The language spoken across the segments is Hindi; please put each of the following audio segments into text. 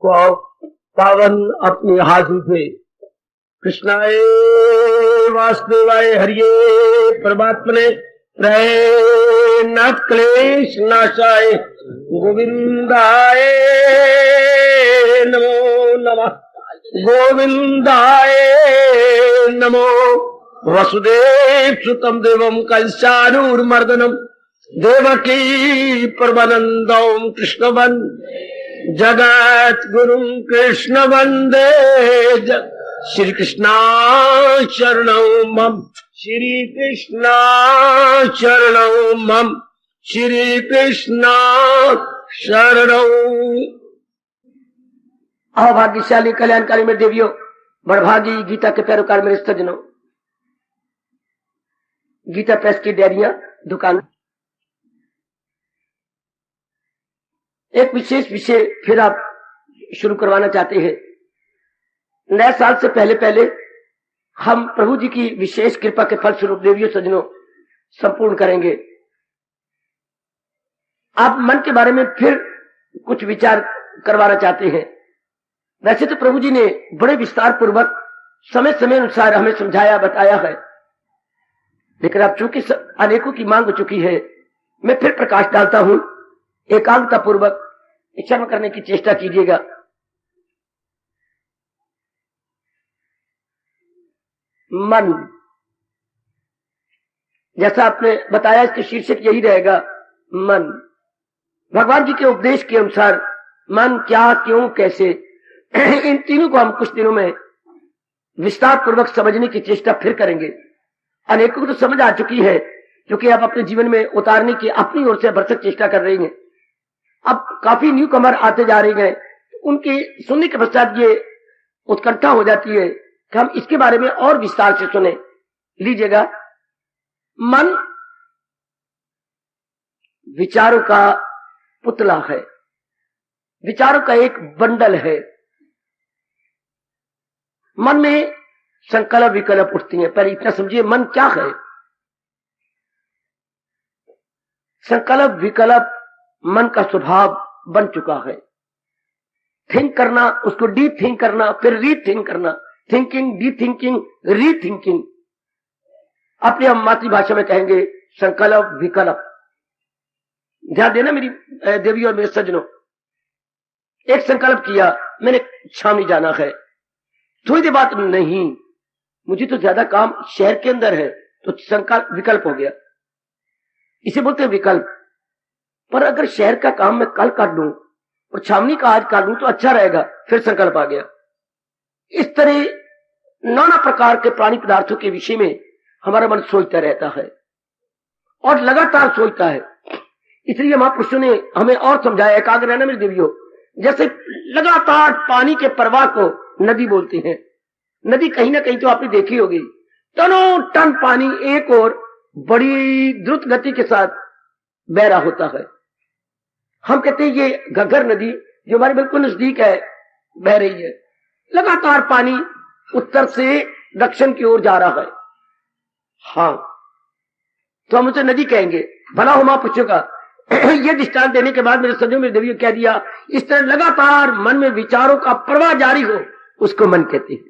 पावन अपनी हाथी थे। कृष्णाय वासुदेवाय हरिये परमात्मने प्रणत क्लेश नाशाय गोविंदाय नमो नमः। गोविंदाय नमो। वसुदेव सुतम देवम कंसानूरमर्दनम देवकी परमानंदम कृष्ण जगत गुरु कृष्ण वंदे श्री कृष्णा शरणं मम। श्री कृष्णा शरणं मम। श्री कृष्णा शरणं। अभाग्यशाली कल्याणकारी में देवियों, बड़भागी गीता के पैरोकार मेरे सज्जनों, गीता प्रेस की डेयरियां दुकान एक विशेष विषय फिर आप शुरू करवाना चाहते हैं। नए साल से पहले पहले हम प्रभु जी की विशेष कृपा के फलस्वरूप देवियों सज्जनों संपूर्ण करेंगे। आप मन के बारे में फिर कुछ विचार करवाना चाहते हैं। वैसे तो प्रभु जी ने बड़े विस्तार पूर्वक समय समय अनुसार हमें समझाया बताया है, लेकिन अब चूंकि अनेकों की मांग हो चुकी है, मैं फिर प्रकाश डालता हूं। एकाग्रता पूर्वक श्रवण करने की चेष्टा कीजिएगा। मन, जैसा आपने बताया, इसके शीर्षक यही रहेगा, मन। भगवान जी के उपदेश के अनुसार मन क्या, क्यों, कैसे, इन तीनों को हम कुछ दिनों में विस्तार पूर्वक समझने की चेष्टा फिर करेंगे। अनेकों को तो समझ आ चुकी है, क्योंकि आप अपने जीवन में उतारने की अपनी ओर से भरसक चेष्टा कर रही हैं। अब काफी न्यू कमर आते जा रहे हैं, उनकी सुनने के पश्चात ये उत्कंठा हो जाती है कि हम इसके बारे में और विस्तार से सुने। लीजिएगा, मन विचारों का पुतला है, विचारों का एक बंडल है। मन में संकल्प विकल्प उठती हैं। पहले इतना समझिए, मन क्या है। संकल्प विकल्प मन का स्वभाव बन चुका है। थिंक करना, उसको डी थिंक करना, फिर री थिंक करना, थिंकिंग, डी थिंकिंग, री थिंकिंग। अपनी हम मातृभाषा में कहेंगे संकल्प विकल्प। ध्यान देना मेरी देवी और मेरे सज्जनों, एक संकल्प किया, मैंने छावनी जाना है, थोड़ी देर बाद नहीं, मुझे तो ज्यादा काम शहर के अंदर है, तो संकल्प विकल्प हो गया। इसे बोलते हैं विकल्प। पर अगर शहर का काम मैं कल कर लूं और छावनी का आज कर लूं तो अच्छा रहेगा, फिर संकल्प आ गया। इस तरह नाना प्रकार के प्राणी पदार्थों के विषय में हमारा मन सोचता रहता है और लगातार सोचता है। इसलिए महापुरुषों ने हमें और समझाया, एकाग्र रहना मेरी देवियों। जैसे लगातार पानी के प्रवाह को नदी बोलते हैं। नदी कहीं ना कहीं तो आपने देखी होगी, टनों टन पानी एक और बड़ी द्रुत गति के साथ बह रहा होता है। हम कहते हैं ये घग्गर नदी जो हमारे बिल्कुल नजदीक है, बह रही है। लगातार पानी उत्तर से दक्षिण की ओर जा रहा है। हाँ, तो हम उसे नदी कहेंगे। भला हो महापुरुषों का ये दृष्टांत देने के बाद मेरे सज्जनों, मेरे देवियों कह दिया, इस तरह लगातार मन में विचारों का प्रवाह जारी हो, उसको मन कहते हैं।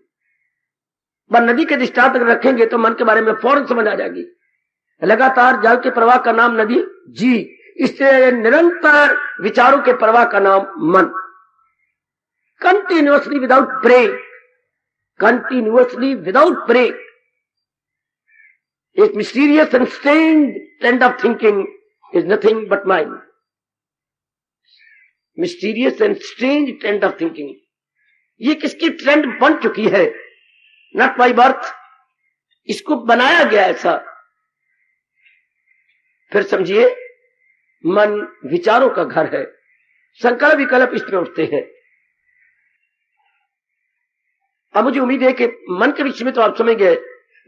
पर नदी के दृष्टांत अगर रखेंगे तो मन के बारे में फौरन समझ आ जाएगी। लगातार जल के प्रवाह का नाम नदी जी, इससे निरंतर विचारों के प्रवाह का नाम मन। Continuously without break, continuously without break, एक mysterious and strange trend of thinking is nothing but mind. Mysterious and strange trend of thinking. ये किसकी ट्रेंड बन चुकी है, not by birth, इसको बनाया गया ऐसा। फिर समझिए, मन विचारों का घर है। संकल्प विकल्प इसमें उठते हैं। अब मुझे उम्मीद है कि मन के विषय में तो आप समझ गए।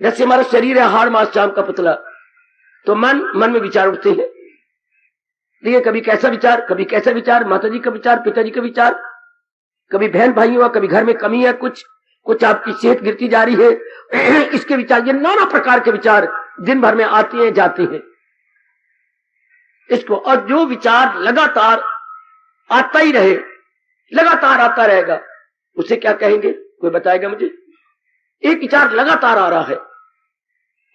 जैसे हमारा शरीर है हाड़ मांस चाम का पुतला, तो मन में विचार उठते हैं। देखिए, कभी कैसा विचार, कभी कैसा विचार, माता जी का विचार, पिताजी का विचार, कभी बहन भाइयों का, कभी घर में कमी है, कुछ आपकी सेहत गिरती जा रही है, इसके विचार, ये नाना प्रकार के विचार दिन भर में आते हैं जाते हैं इसको। और जो विचार लगातार आता ही रहे, लगातार आता रहेगा, उसे क्या कहेंगे? कोई बताएगा मुझे? एक विचार लगातार आ रहा है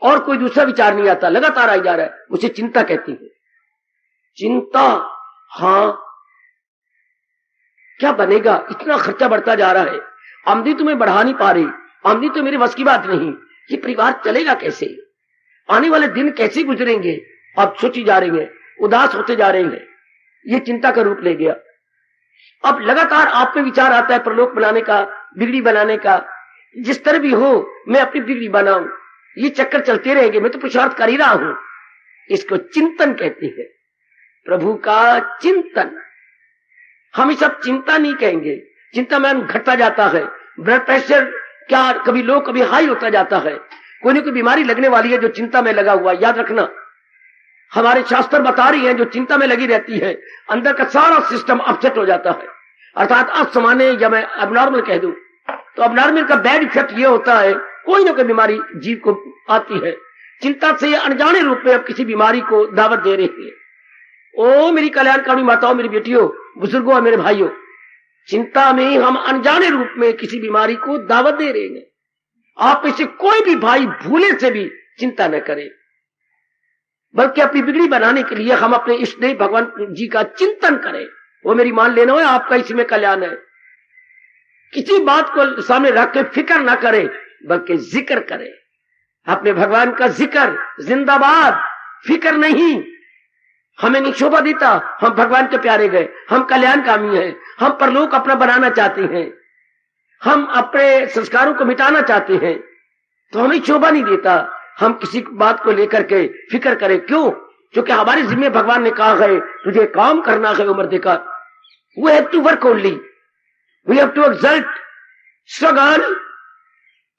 और कोई दूसरा विचार नहीं आता, लगातार आई जा रहा है, उसे चिंता कहती है। चिंता, हाँ, क्या बनेगा? इतना खर्चा बढ़ता जा रहा है, आमदनी तो मैं बढ़ा नहीं पा रही, आमदनी तो मेरे बस की बात नहीं, ये परिवार चलेगा कैसे? आने वाले दिन कैसे गुजरेंगे? अब सोची जा रही है, उदास होते जा रहे हैं, ये चिंता का रूप ले गया। अब लगातार आप में विचार आता है परलोक बनाने का, बिगड़ी बनाने का, जिस तरह भी हो मैं अपनी बिगड़ी बनाऊं, ये चक्कर चलते रहेंगे, मैं तो पुरुषार्थ कर ही रहा हूं। इसको चिंतन कहते हैं, प्रभु का चिंतन। हम सब चिंता नहीं कहेंगे, चिंता में घटता जाता है, ब्लड प्रेशर क्या कभी लो कभी हाई होता जाता है, कोई ना कोई बीमारी लगने वाली है जो चिंता में लगा हुआ। याद रखना, हमारे शास्त्र बता रही हैं जो चिंता में लगी रहती है अंदर का सारा सिस्टम अपसेट हो जाता है, अर्थात असामान्य, या मैं अबनॉर्मल कह दूं तो अबनॉर्मल का बैड इफेक्ट ये होता है कोई ना कोई बीमारी जीव को आती है। चिंता से अनजाने रूप में अब किसी बीमारी को दावत दे रही है। ओ मेरी कल्याणकामी माताओं, मेरी बेटियों, बुजुर्गों और मेरे भाइयों, चिंता में हम अनजाने रूप में किसी बीमारी को दावत दे रहे हैं। आप में से कोई भी भाई भूले से भी चिंता न करे, बल्कि अपनी बिगड़ी बनाने के लिए हम अपने इष्ट देव भगवान जी का चिंतन करें। वो मेरी मान लेना है, आपका इसी में कल्याण है। किसी बात को सामने रख के फिक्र ना करें, बल्कि जिक्र करें, अपने भगवान का जिक्र। जिंदाबाद, फिक्र नहीं, हमें नहीं शोभा देता, हम भगवान के प्यारे गए, हम कल्याणकामी हैं, हम परलोक अपना बनाना चाहते हैं, हम अपने संस्कारों को मिटाना चाहते हैं, तो हमें शोभा नहीं देता हम किसी बात को लेकर के फिक्र करें। क्यों? क्योंकि हमारे जिम्मे भगवान ने कहा है तुझे काम करना है उम्र देकर। We have to work only, we have to exalt, struggle.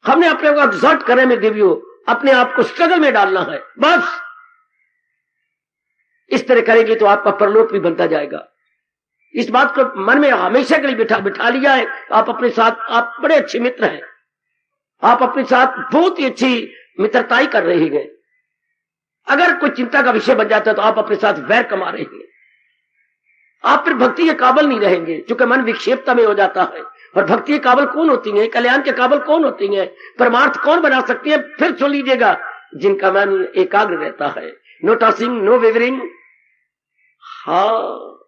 हमने अपने को एक्सल्ट करने में देवियों, अपने आप को स्ट्रगल में डालना है, बस। इस तरह करेंगे तो आपका परलोक भी बनता जाएगा। इस बात को मन में हमेशा के लिए बिठा लिया है। आप अपने साथ, आप बड़े अच्छे मित्र हैं, आप अपने साथ बहुत ही अच्छी मित्रताई कर रहे हैं। अगर कोई चिंता का विषय बन जाता है तो आप अपने साथ वैर कमा रहे हैं, आप फिर भक्ति के काबिल नहीं रहेंगे, क्योंकि मन विक्षेपता में हो जाता है। और भक्ति के काबिल कौन होती है, कल्याण के काबिल कौन होती है, परमार्थ कौन बना सकती है? फिर सुन लीजिएगा, जिनका मन एकाग्र रहता है, नो टॉसिंग, नो वेवरिंग। हाँ,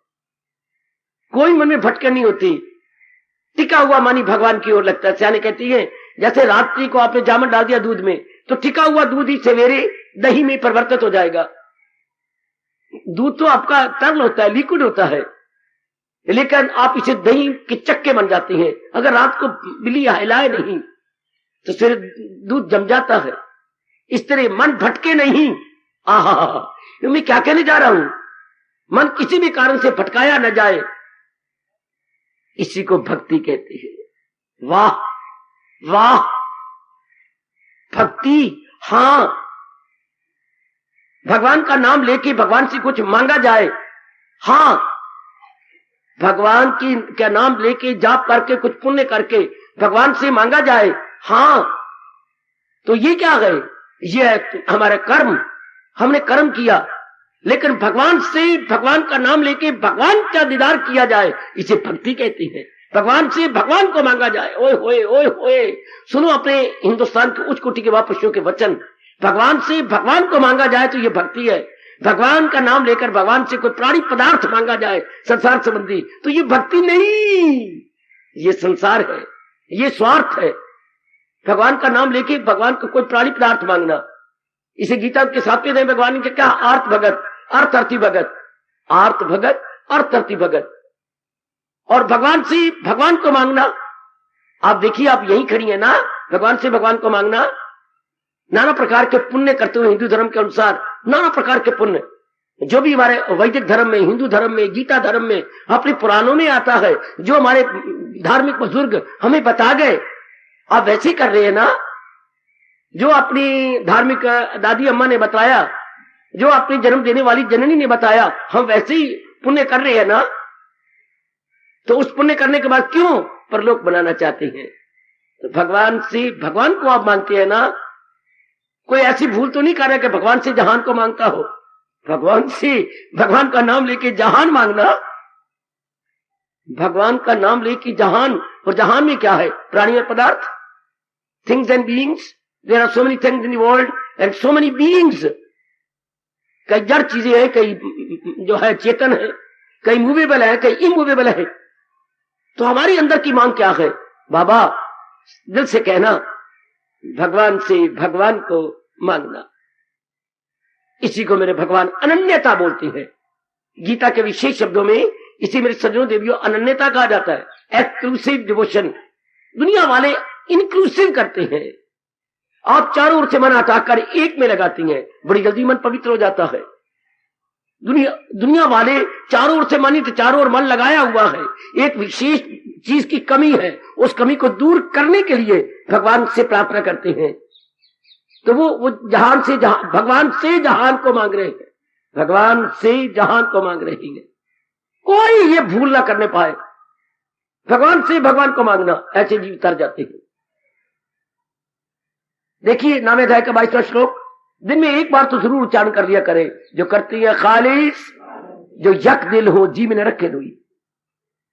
कोई मन में भटके नहीं होती, टिका हुआ मानी भगवान की ओर लगता है। सियाने कहती है जैसे रात्रि को आपने जामुन डाल दिया दूध में, तो टिका हुआ दूध ही सवेरे दही में परिवर्तित हो जाएगा। दूध तो आपका तरल होता है, लिक्विड होता है, लेकिन आप इसे दही के चक्के बन जाते हैं। अगर रात को बिल्ली हिलाए नहीं तो फिर दूध जम जाता है। इस तरह मन भटके नहीं। आहा, मैं क्या कहने जा रहा हूं, मन किसी भी कारण से भटकाया न जाए, इसी को भक्ति कहती है। वाह वाह, भक्ति। हां, भगवान का नाम लेके भगवान से कुछ मांगा जाए। हां, भगवान की क्या नाम लेके जाप करके कुछ पुण्य करके भगवान से मांगा जाए। हां, तो ये क्या है? ये है हमारा कर्म, हमने कर्म किया, लेकिन भगवान से, भगवान का नाम लेके भगवान का दीदार किया जाए, इसे भक्ति कहती है। भगवान से भगवान को मांगा जाए। ओए होए, ओए होए, सुनो अपने हिंदुस्तान के उच्च कोटि के वापसियों के वचन। भगवान से भगवान को मांगा जाए तो ये भक्ति है। भगवान का नाम लेकर भगवान से कोई प्राणी पदार्थ मांगा जाए संसार संबंधी, तो ये भक्ति नहीं, ये संसार है, ये स्वार्थ है। भगवान का नाम लेके भगवान को कोई प्राणी पदार्थ मांगना, इसे गीता के 7वें अध्याय में भगवान ने क्या? आर्थ भगत, अर्थर्थी भगत, आर्थ भगत, अर्थर्थी भगत। और भगवान से भगवान को मांगना, आप देखिए, आप यहीं खड़ी है ना, भगवान से भगवान को मांगना। नाना प्रकार के पुण्य करते हुए हिंदू धर्म के अनुसार, नाना प्रकार के पुण्य जो भी हमारे वैदिक धर्म में, हिंदू धर्म में, गीता धर्म में, अपने पुराणों में आता है, जो हमारे धार्मिक बुजुर्ग हमें बता गए, आप वैसे ही कर रहे हैं ना। जो अपनी धार्मिक दादी अम्मा ने बताया, जो अपनी जन्म देने वाली जननी ने बताया, हम वैसे ही पुण्य कर रहे हैं ना। तो उस पुण्य करने के बाद क्यों परलोक बनाना चाहते हैं? तो भगवान से भगवान को आप मांगते हैं ना। कोई ऐसी भूल तो नहीं कर रहा कि भगवान से जहान को मांगता हो। भगवान से भगवान का नाम लेके जहान मांगना, भगवान का नाम ले कि जहान, और जहान में क्या है? प्राणी और पदार्थ, things and beings. There are so many things in the world and so many beings. कई जड़ चीजें हैं, कई जो है चेतन है, कई मूवेबल है, कई इमूवेबल है। तो हमारी अंदर की मांग क्या है? बाबा दिल से कहना, भगवान से भगवान को मांगना। इसी को मेरे भगवान अनन्यता बोलते हैं। गीता के विशेष शब्दों में इसी मेरे सज्जनों देवियों अनन्यता कहा जाता है, एक्सक्लूसिव डिवोशन। दुनिया वाले इंक्लूसिव करते हैं, आप चारों ओर से मन हटाकर एक में लगाती हैं, बड़ी जल्दी मन पवित्र हो जाता है। दुनिया वाले चारों ओर से मन, तो चारों ओर मन लगाया हुआ है, एक विशेष चीज की कमी है, उस कमी को दूर करने के लिए भगवान से प्रार्थना करते हैं। तो वो जहान से जहान, भगवान से जहान को मांग रहे हैं, भगवान से जहान को मांग रहे हैं। कोई ये भूल ना करने पाए, भगवान से भगवान को मांगना, ऐसे जीव तर जाते हैं। देखिए नामेध्याय का 22वां श्लोक, दिन में एक बार तो जरूर उच्चारण कर लिया करें, जो करती है खालिस, जो यक दिल हो, जी में न रखे दुई।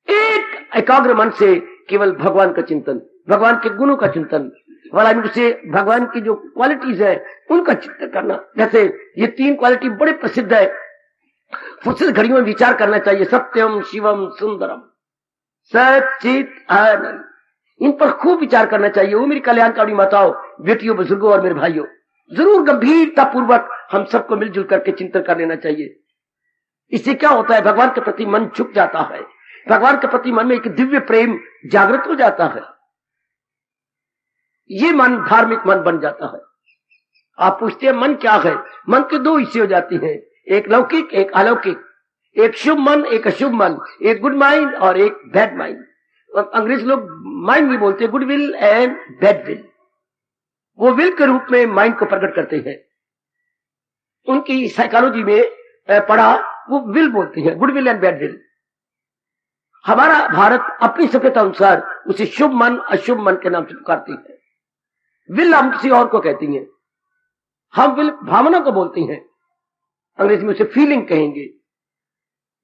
एक एकाग्र मन से केवल भगवान का चिंतन, भगवान के गुणों का चिंतन, वाला से भगवान की जो क्वालिटीज है उनका चिंतन करना। जैसे ये 3 क्वालिटी बड़े प्रसिद्ध है, फुर्सत घड़ियों में विचार करना चाहिए। सत्यम शिवम सुंदरम सचित आनंद, इन पर खूब विचार करना चाहिए। वो मेरी कल्याणकारी माताओं, बेटियों, बुजुर्गों और मेरे भाइयों, जरूर गंभीरता पूर्वक हम सबको मिलजुल करके चिंतन कर लेना चाहिए। इससे क्या होता है? भगवान के प्रति मन झुक जाता है, भगवान के प्रति मन में एक दिव्य प्रेम जागृत हो जाता है। ये मन धार्मिक मन बन जाता है। आप पूछते हैं मन क्या है? मन के 2 हिस्से हो जाते हैं, एक लौकिक एक अलौकिक, एक शुभ मन एक अशुभ मन, एक गुड माइंड और एक बैड माइंड। अंग्रेज लोग माइंड भी बोलते हैं, good will and bad will. वो विल के रूप में माइंड को प्रकट करते हैं। उनकी साइकोलॉजी में पढ़ा, वो विल बोलते हैं, good will and bad will. हमारा भारत अपनी सभ्यता अनुसार उसे शुभ मन अशुभ मन के नाम से पुकारती है। विल हम किसी और को कहती हैं, हम विल भावना को बोलते हैं, अंग्रेजी में उसे फीलिंग कहेंगे।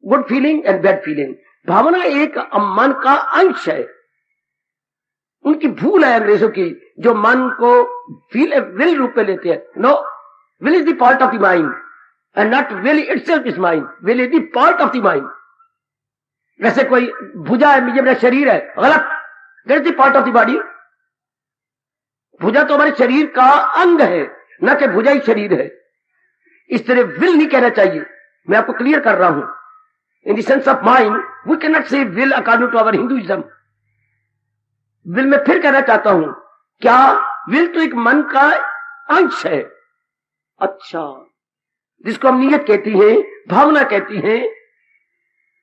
Good feeling and bad feeling. भावना एक मन का अंश है। उनकी भूल है अंग्रेजों की, जो मन को विल रूप में लेते हैं। No, will is the part of the mind and not will itself is mind. Will is the part of the mind. वैसे कोई भुजा है, ये मेरा शरीर है, गलत। That is the part of the body. भुजा तो हमारे शरीर का अंग है, न कि भुजा ही शरीर है। इस तरह विल नहीं कहना चाहिए। मैं आपको क्लियर कर रहा हूं, in the sense of mind we can not say will according to our Hinduism. Will में फिर कहना चाहता हूं, क्या विल तो एक मन का अंश है। अच्छा, जिसको हम नियत कहती हैं, भावना कहती हैं।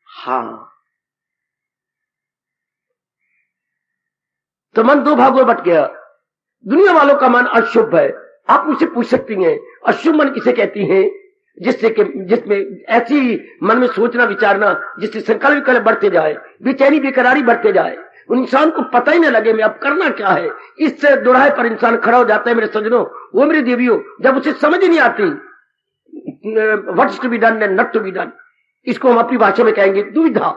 हाँ, तो मन 2 भागों में बट गया। दुनिया वालों का मन अशुभ है। आप मुझसे पूछ सकती हैं, अशुभ मन किसे कहती हैं? जिसमें ऐसी मन में सोचना विचारना जिससे संकल्प विकल्प बढ़ते जाए, बेचैनी बेकरारी बढ़ते जाए, उन इंसान को पता ही न लगे मैं अब करना क्या है। इससे दोराहे पर इंसान खड़ा हो जाता है मेरे सज्जनों, वो मेरी देवियों, जब उसे समझ ही नहीं आती what is to be done and not to be done. इसको हम अपनी भाषा में कहेंगे दुविधा।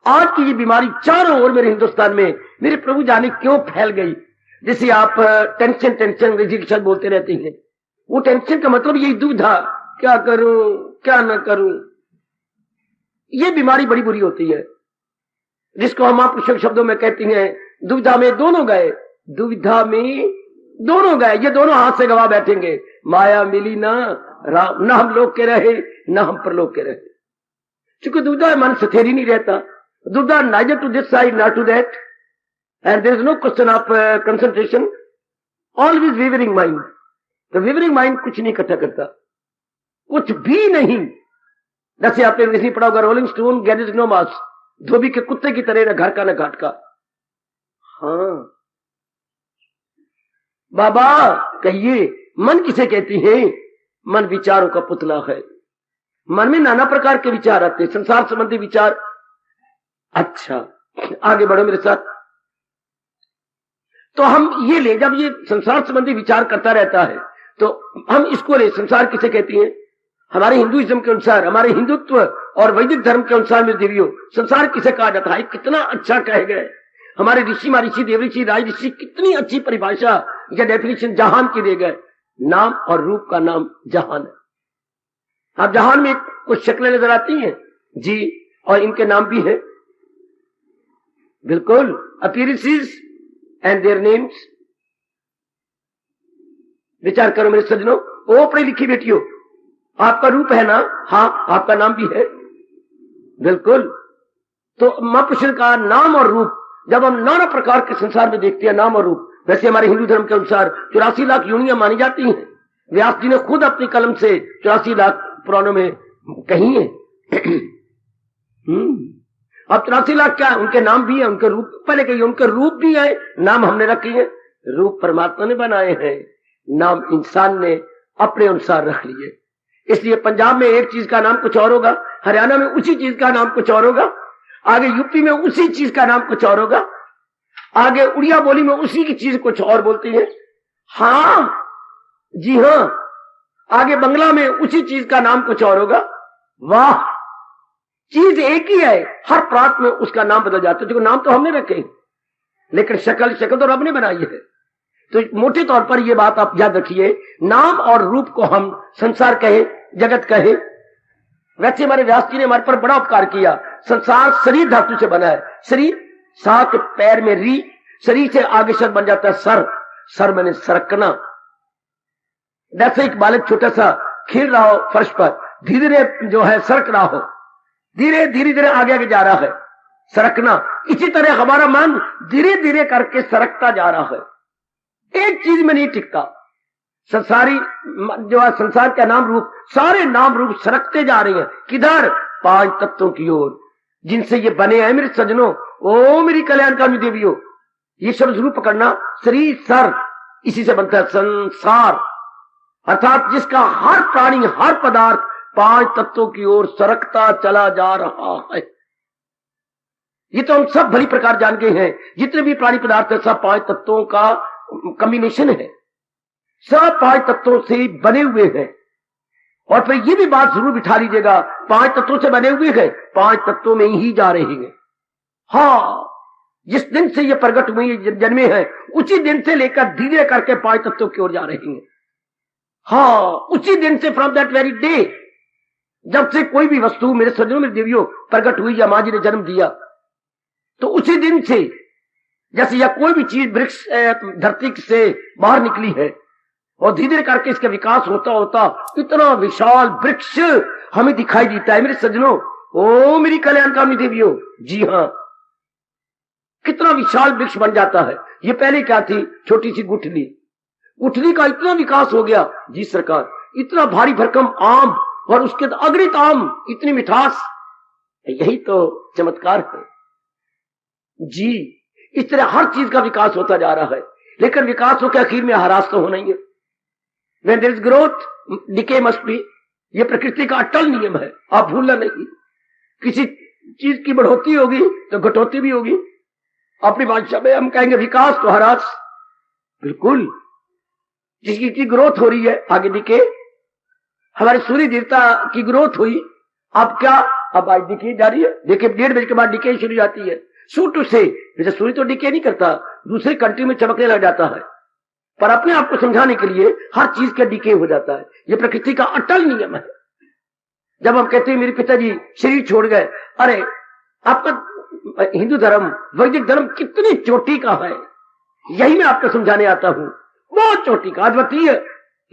आज की ये बीमारी चारों ओर मेरे हिंदुस्तान में, मेरे प्रभु जाने क्यों फैल गई। जैसे आप टेंशन टेंशन रिजिक्शन बोलते रहते हैं, वो टेंशन का मतलब यही दुविधा, क्या करूं क्या न करूं। ये बीमारी बड़ी बुरी होती है, जिसको हम आप शब्दों में कहती हैं दुविधा में दोनों गए। दुविधा में दोनों गए, ये दोनों हाथ से गवा बैठेंगे। माया मिली ना राम, न हम लोग के रहे न हम परलोक के रहे। क्योंकि दुविधा मन स्थिर ही नहीं रहता। दुविधा neither to this side not to that, and there is no question of concentration, always wavering mind. तो wavering mind कुछ नहीं इकट्ठा करता, कुछ भी नहीं। जैसे आपने इंग्लिश में पढ़ा होगा, रोलिंग स्टोन गैदर्स नो मास, धोबी के कुत्ते की तरह, न घर का न घाट का। हाँ बाबा कहिए, मन किसे कहती है? मन विचारों का पुतला है। मन में नाना प्रकार के विचार आते हैं, संसार संबंधी विचार। अच्छा, आगे बढ़ो मेरे साथ। तो हम ये ले, जब ये संसार संबंधी विचार करता रहता है तो हम इसको ले, संसार किसे कहती है? हमारे हिंदुइज्म के अनुसार, हमारे हिंदुत्व और वैदिक धर्म के अनुसार मेरे देवियों संसार किसे कहा जाता है, कितना अच्छा कहे गए हमारे ऋषि महर्षि देवऋषि राज ऋषि, कितनी अच्छी परिभाषा या डेफिनेशन जहान की दे गए। नाम और रूप का नाम जहान है। अब जहान में कुछ शक्लें नजर आती हैं जी, और इनके नाम भी है, बिल्कुल, अपीयरेंसेस एंड देयर नेम्स। विचार करो मेरे सज्जनों, ओ पढ़ी लिखी बेटियों, आपका रूप है ना, हाँ आपका नाम भी है, बिल्कुल। तो महापुरुष का नाम और रूप जब हम नाना प्रकार के संसार में देखते हैं, नाम और रूप, वैसे हमारे हिंदू धर्म के अनुसार 84 लाख योनियां मानी जाती हैं। व्यास जी ने खुद अपनी कलम से 84 लाख पुराणों में कही है। अब 84 लाख क्या है, उनके नाम भी है, उनके रूप पहले कहिए, उनके रूप भी है, नाम हमने रखे हैं। रूप परमात्मा ने बनाए हैं, नाम इंसान ने अपने अनुसार रख लिए। इसलिए पंजाब में एक चीज का नाम कुछ और होगा, हरियाणा में उसी चीज का नाम कुछ और होगा, आगे यूपी में उसी चीज का नाम कुछ और होगा, आगे उड़िया बोली में उसी की चीज कुछ और बोलती है, हाँ जी हाँ, आगे बंगला में उसी चीज का नाम कुछ और होगा। वाह, चीज एक ही है, हर प्रांत में उसका नाम बदल जाता है। देखो नाम तो हमने रखे, लेकिन शक्ल तो रब ने बनाई है। तो मोटे तौर पर यह बात आप याद रखिए, नाम और रूप को हम संसार कहे, जगत कहे। वैसे हमारे व्यास जी ने हमारे पर बड़ा उपकार किया। संसार शरीर धातु से बना है, शरीर सा के पैर में री, शरीर से आगे शब्द बन जाता है सर, सर मैंने सरकना। जैसे एक बालक छोटा सा खेल रहा हो फर्श पर, धीरे धीरे जो है सरक रहा हो, धीरे धीरे आगे आगे जा रहा है, सरकना। इसी तरह हमारा मन धीरे धीरे करके सरकता जा रहा है, एक चीज में नहीं टिकता। संसारी जो है संसार का नाम रूप, सारे नाम रूप सरकते जा रहे हैं किधर, 5 तत्वों की ओर, जिनसे ये बने हैं मेरे सज्जनों। ओ मेरी कल्याणकामी देवियों, ये शब्द जरूर पकड़ना, शरीर सर, इसी से बनता है संसार, अर्थात जिसका हर प्राणी हर पदार्थ 5 तत्वों की ओर सरकता चला जा रहा है। ये तो हम सब भली प्रकार जान गए हैं, जितने भी प्राणी पदार्थ है सब 5 तत्वों का कॉम्बिनेशन है, सब 5 तत्वों से बने हुए हैं। और फिर ये भी बात जरूर बिठा लीजिएगा, 5 तत्वों से बने हुए हैं, 5 तत्वों में ही जा रहे हैं। हाँ, जिस दिन से ये प्रकट हुए जन्मे हैं, उसी दिन से लेकर धीरे करके 5 तत्वों की ओर जा रहे हैं। हाँ, उसी दिन से, फ्रॉम दैट वेरी डे, जब से कोई भी वस्तु मेरे सज्जनों मेरे देवियों प्रकट हुई या माँ जी ने जन्म दिया, तो उसी दिन से जैसे या कोई भी चीज वृक्ष धरती से बाहर निकली है और धीरे धीरे करके इसका विकास होता होता इतना विशाल वृक्ष हमें दिखाई देता है मेरे सज्जनों। ओ मेरी कल्याणकामी देवियों, जी हाँ, कितना विशाल वृक्ष बन जाता है। ये पहले क्या थी, छोटी सी गुठली, गुठली का इतना विकास हो गया जी सरकार, इतना भारी भरकम आम, और उसके अगणित आम, इतनी मिठास। यही तो चमत्कार है जी। इस तरह हर चीज का विकास होता जा रहा है, लेकिन विकास हो के आखिर में ह्रास तो होना ही है। When there is growth, decay must be, ये प्रकृति का अटल नियम है, आप भूलना नहीं। किसी चीज की बढ़ोतरी होगी तो घटोती भी होगी। अपनी भाषा में हम कहेंगे विकास तो ह्रास, बिल्कुल। जिसकी ग्रोथ हो रही है आगे डिके, हमारे सूर्य देवता की ग्रोथ हुई, अब क्या, अब आज डिके जा रही है। देखिए 1:30 बजे के बाद डिके शुरू जाती है। सूर्य से, जैसे सूर्य तो डिके नहीं करता, दूसरे कंट्री में चमकने लग जाता है, पर अपने आप को समझाने के लिए हर चीज का डिके हो जाता है। ये प्रकृति का अटल नियम है। जब हम कहते हैं मेरे पिताजी शरीर छोड़ गए, अरे आपका हिंदू धर्म वैदिक धर्म कितनी चोटी का है, यही मैं आपको समझाने आता हूं। बहुत चोटी का, अद्वितीय,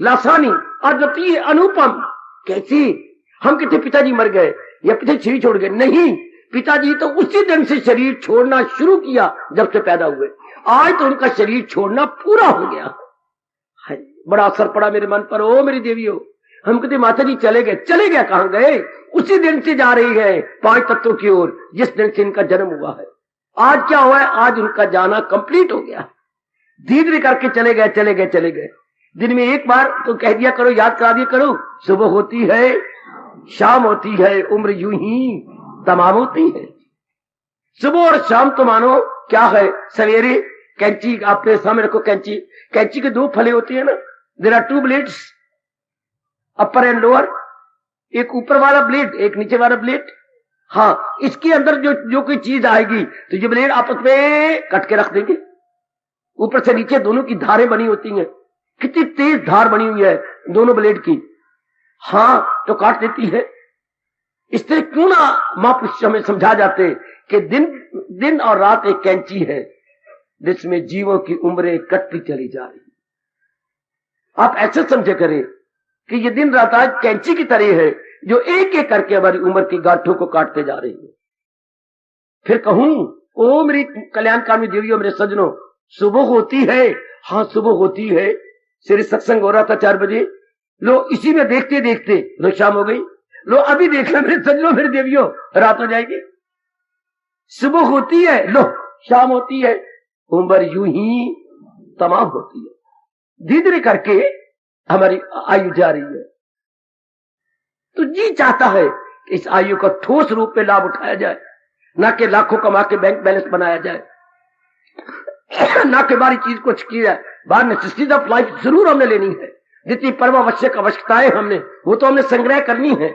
लासानी, अद्वितीय, अनुपम। कैसी, हम कहते पिताजी मर गए या पिताजी शरीर छोड़ गए, नहीं, पिताजी तो उसी दिन से शरीर छोड़ना शुरू किया जब से पैदा हुए। आज तो उनका शरीर छोड़ना पूरा हो गया। बड़ा असर पड़ा मेरे मन पर। ओ मेरी देवियों, हम कहते माता जी चले गए, चले गए, कहां गए, उसी दिन से जा रही है 5 तत्वों की ओर जिस दिन से इनका जन्म हुआ है। आज क्या हुआ है, आज उनका जाना कंप्लीट हो गया। धीरे धीरे करके चले गए, चले गए, चले गए। दिन में एक बार तो कह दिया करो, याद करा दिया करो, सुबह होती है, शाम होती है, उम्र यूं ही तमाम होती है। सुबह और शाम तो मानो क्या है, सवेरे कैंची आपके सामने रखो, कैंची, कैंची के 2 फले होती है ना, there are 2 blades, upper and lower. एक ऊपर वाला ब्लेड, एक नीचे वाला ब्लेड। हाँ, इसके अंदर जो कोई चीज आएगी तो ये ब्लेड आपस में कट के रख देंगे। ऊपर से नीचे दोनों की धारें बनी होती हैं, कितनी तेज धार बनी हुई है दोनों ब्लेड की। हाँ, तो काट देती है। इस तरह क्यों ना महापुरुष हमें समझा जाते कि दिन और रात एक कैंची है जिसमें जीवों की उम्रें कटती चली जा रही। आप ऐसे समझे करें कि ये दिन रात आज कैंची की तरह है जो एक एक करके हमारी उम्र की गांठों को काटते जा रही है। फिर कहूं, ओ मेरी कल्याणकामी देवियों, मेरे सज्जनों, सुबह होती है। हाँ, सुबह होती है। सिर सत्संग हो रहा था 4 बजे, लो इसी में देखते देखते लो शाम हो गई। लो अभी देख लो मेरे सज्जनों, मेरे देवियों, रात हो जाएगी। सुबह होती है, लो शाम होती है, उम्र यूं ही तमाम होती है। धीरे धीरे करके हमारी आयु जा रही है। तो जी चाहता है कि इस आयु का ठोस रूप में लाभ उठाया जाए, ना कि लाखों कमा के बैंक बैलेंस बनाया जाए, ना कि बारी चीज कुछ की जाए। बाहर नेसेसिटीज ऑफ लाइफ जरूर हमने लेनी है, जितनी परमावश्यक आवश्यकताएं हमने, वो तो हमने संग्रह करनी है।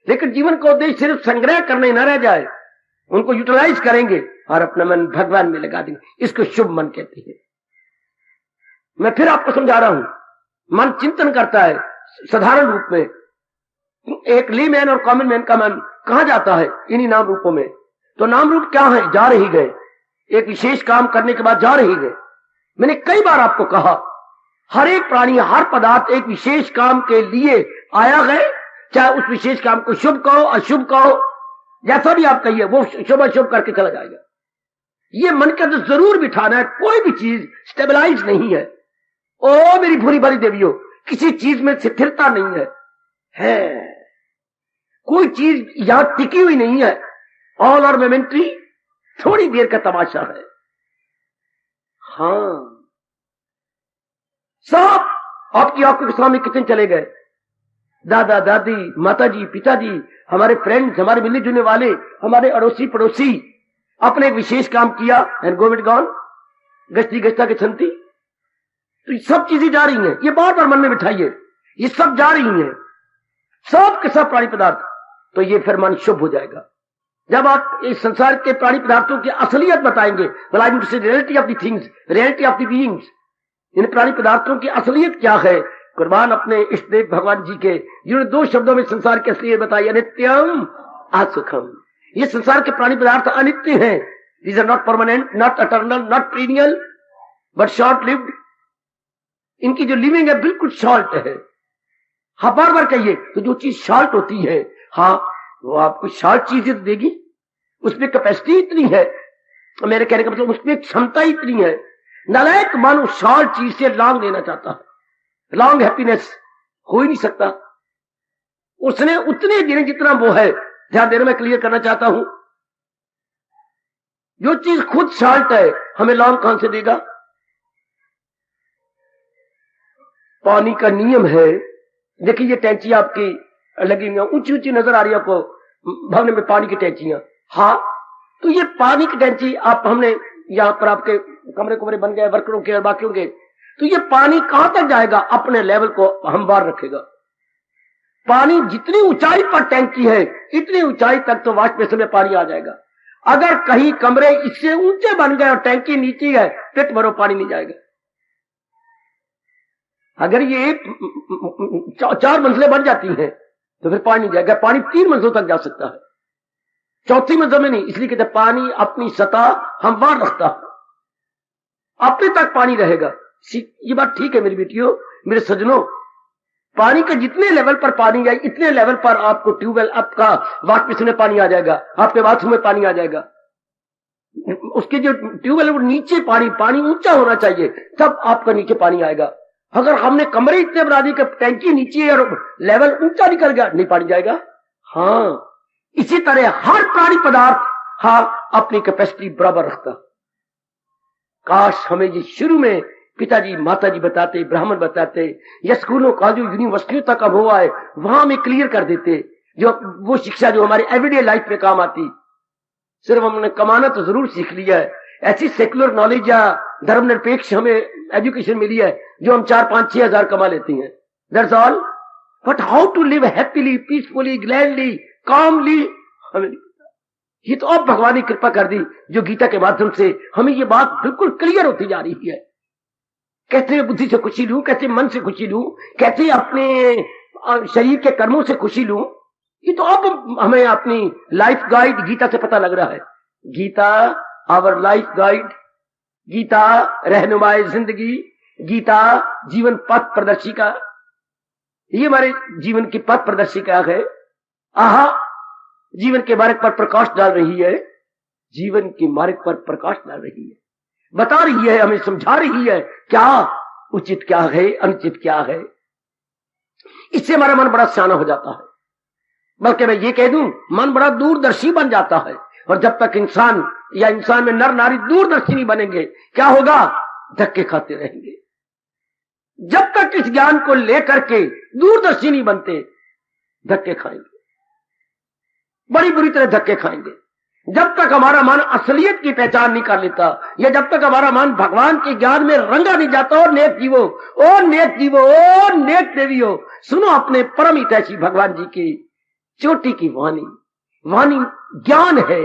लेकिन जीवन का उद्देश्य सिर्फ संग्रह करने न रह जाए, उनको यूटिलाइज करेंगे और अपना मन भगवान में लगा देंगे। इसको शुभ मन कहते हैं। मैं फिर आपको समझा रहा हूं, मन चिंतन करता है साधारण रूप में। एक ली मैन और कॉमन मैन का मन कहां जाता है? इन्हीं नाम रूपों में। तो नाम रूप क्या है? जा रही गए, एक विशेष काम करने के बाद जा रही गए। मैंने कई बार आपको कहा, हर एक प्राणी, हर पदार्थ एक विशेष काम के लिए आया है, चाहे उस विशेष काम को शुभ कहो अशुभ कहो, जैसा भी आप कहिए, वो शुभ अशुभ करके चला जाएगा। ये मन के अंदर जरूर बिठाना है। कोई भी चीज स्टेबलाइज नहीं है। ओ मेरी भूरी भरी देवियों, किसी चीज में स्थिरता नहीं है। कोई चीज यहां टिकी हुई नहीं है। ऑल और मोमेंटरी, थोड़ी देर का तमाशा है। हाँ, सब आपकी आंखों के सामने कितने चले गए, दादा दादी, माताजी, पिताजी, हमारे फ्रेंड्स, हमारे मिलने जुलने वाले, हमारे अड़ोसी पड़ोसी, अपने एक विशेष काम किया एंड गो विथ गॉन, गश्ती गश्ता के छंती। तो ये सब चीजें जा रही हैं। ये बार बार मन में बिठाइए, ये सब जा रही हैं, सब के सब प्राणी पदार्थ। तो ये फिर मन शुभ हो जाएगा। जब आप इस संसार के प्राणी पदार्थों की असलियत बताएंगे, reality of the things, reality of the beings, इन प्राणी पदार्थों की असलियत क्या है, कुर्बान अपने इष्ट देव भगवान जी के, जिन्होंने 2 शब्दों में संसार की असलियत बताई, अनित्यम असुखम। ये संसार के प्राणी पदार्थ अनित्य हैं। These are not permanent, not eternal, not period, but short lived. इनकी जो लिविंग है बिल्कुल शॉर्ट है। हाँ, बार बार कहिए, तो जो चीज शॉर्ट होती है, हाँ, वो आपको शॉर्ट चीजें देगी। उसमें कैपेसिटी इतनी है, मेरे कहने का मतलब उसमें क्षमता इतनी है। नालायक मन उस शॉर्ट चीज से लॉन्ग लेना चाहता है। लॉन्ग हैप्पीनेस हो ही नहीं सकता। उसने उतने दिन जितना वो है, ध्यान देना, मैं क्लियर करना चाहता हूं, जो चीज खुद शॉर्ट है, हमें लॉन्ग कहां से देगा? पानी का नियम है। देखिए, ये टैंकी आपकी लगी हुई, ऊंची ऊंची नजर आ रही है आपको, भवन में पानी की टैंकियां। हाँ, तो ये पानी की टैंकी आप, हमने यहाँ पर आपके कमरे कुमरे बन गए वर्करों के और बाकियों के, तो ये पानी कहां तक जाएगा? अपने लेवल को हमवार रखेगा। पानी जितनी ऊंचाई पर टैंकी है, इतनी ऊंचाई तक तो वाश बेसिन में पानी आ जाएगा। अगर कहीं कमरे इससे ऊंचे बन गए और टैंकी नीचे है, पेट भरो पानी नहीं जाएगा। अगर ये 4 मंजिलें बन जाती हैं तो फिर पानी नहीं जाएगा। पानी 3 मंजिलों तक जा सकता है, 4थी मंजिल में नहीं। इसलिए कहते पानी अपनी सतह हमवार रखता है, अपने तक पानी रहेगा। ये बात ठीक है मेरी बेटियों, मेरे सज्जनों। पानी के जितने लेवल पर पानी जाए, इतने लेवल पर आपको ट्यूबवेल, आपका वाश बेसिन में पानी आ जाएगा, आपके बाथरूम में पानी आ जाएगा। उसके जो ट्यूबवेल वो नीचे पानी ऊंचा होना चाहिए, तब आपका नीचे पानी आएगा। अगर हमने कमरे इतने बना दी कि टैंकी नीचे और लेवल ऊंचा निकल गया, नहीं पानी जाएगा। हाँ, इसी तरह हर प्राणी पदार्थ, हाँ, अपनी कैपेसिटी बराबर रखता। काश हमें ये शुरू में पिताजी माताजी बताते, ब्राह्मण बताते, या स्कूलों कॉलेजों यूनिवर्सिटियों तक अब हुआ है, वहां हमें क्लियर कर देते, जो वो शिक्षा जो हमारी एवरीडे लाइफ में काम आती। सिर्फ हमने कमाना तो जरूर सीख लिया है, ऐसी सेकुलर नॉलेज या धर्मनिरपेक्ष हमें एजुकेशन मिली है जो हम 4, 5, 6 हजार कमा लेती हैं। That's all. But how to live happily, peacefully, gladly, calmly, हमें नहीं पता। ये तो अब भगवान ने कृपा कर दी, जो गीता के माध्यम से हमें ये बात बिल्कुल क्लियर होती जा रही है। कैसे बुद्धि से खुशी लूं, कैसे मन से खुशी लूं, कैसे अपने शरीर के कर्मों से खुशी लूं, ये तो अब हमें अपनी लाइफ गाइड गीता से पता लग रहा है। Gita our life guide, Gita रहनुमाए जिंदगी, गीता जीवन पथ प्रदर्शिका, ये हमारे जीवन की पथ प्रदर्शिका है। आहा, जीवन के मार्ग पर प्रकाश डाल रही है, जीवन के मार्ग पर प्रकाश डाल रही है, बता रही है, हमें समझा रही है क्या उचित क्या है, अनुचित क्या है। इससे हमारा मन बड़ा सियाना हो जाता है, बल्कि मैं ये कह दूं मन बड़ा दूरदर्शी बन जाता है। और जब तक इंसान या इंसान में नर नारी दूरदर्शी नहीं बनेंगे, क्या होगा? धक्के खाते रहेंगे। जब तक इस ज्ञान को लेकर के दूरदर्शी नहीं बनते, धक्के खाएंगे, बड़ी बुरी तरह धक्के खाएंगे। जब तक हमारा मन असलियत की पहचान नहीं कर लेता, या जब तक हमारा मन भगवान के ज्ञान में रंगा नहीं जाता, और नेक जीवो, ओ नेक जीवो, ओ नेक देवियो, सुनो अपने परम हितैषी भगवान जी की चोटी की वाणी। वाणी ज्ञान है।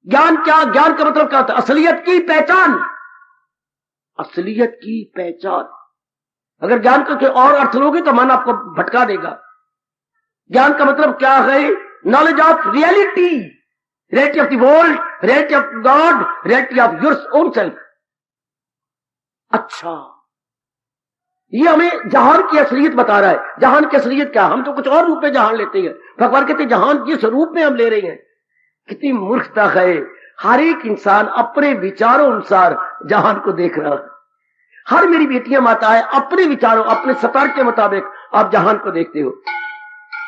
ज्ञान क्या? ज्ञान का मतलब क्या होता है? असलियत की पहचान, असलियत की पहचान। अगर ज्ञान का कोई और अर्थ लोगे तो मन आपको भटका देगा। ज्ञान का मतलब क्या है? Knowledge of reality, reality of the world, reality of God, reality of your own self. अच्छा, ये हमें जहान की असलियत बता रहा है। जहान की असलियत क्या? हम तो कुछ और रूप में जहान लेते हैं। भगवान कहते हैं जहान जिस रूप में हम ले रहे हैं। कितनी मूर्खता है। हर एक इंसान अपने विचारों अनुसार जहान को देख रहा है। हर मेरी बेटियां माताएं अपने विचारों, अपने स्तर के मुताबिक आप जहान को देखते हो,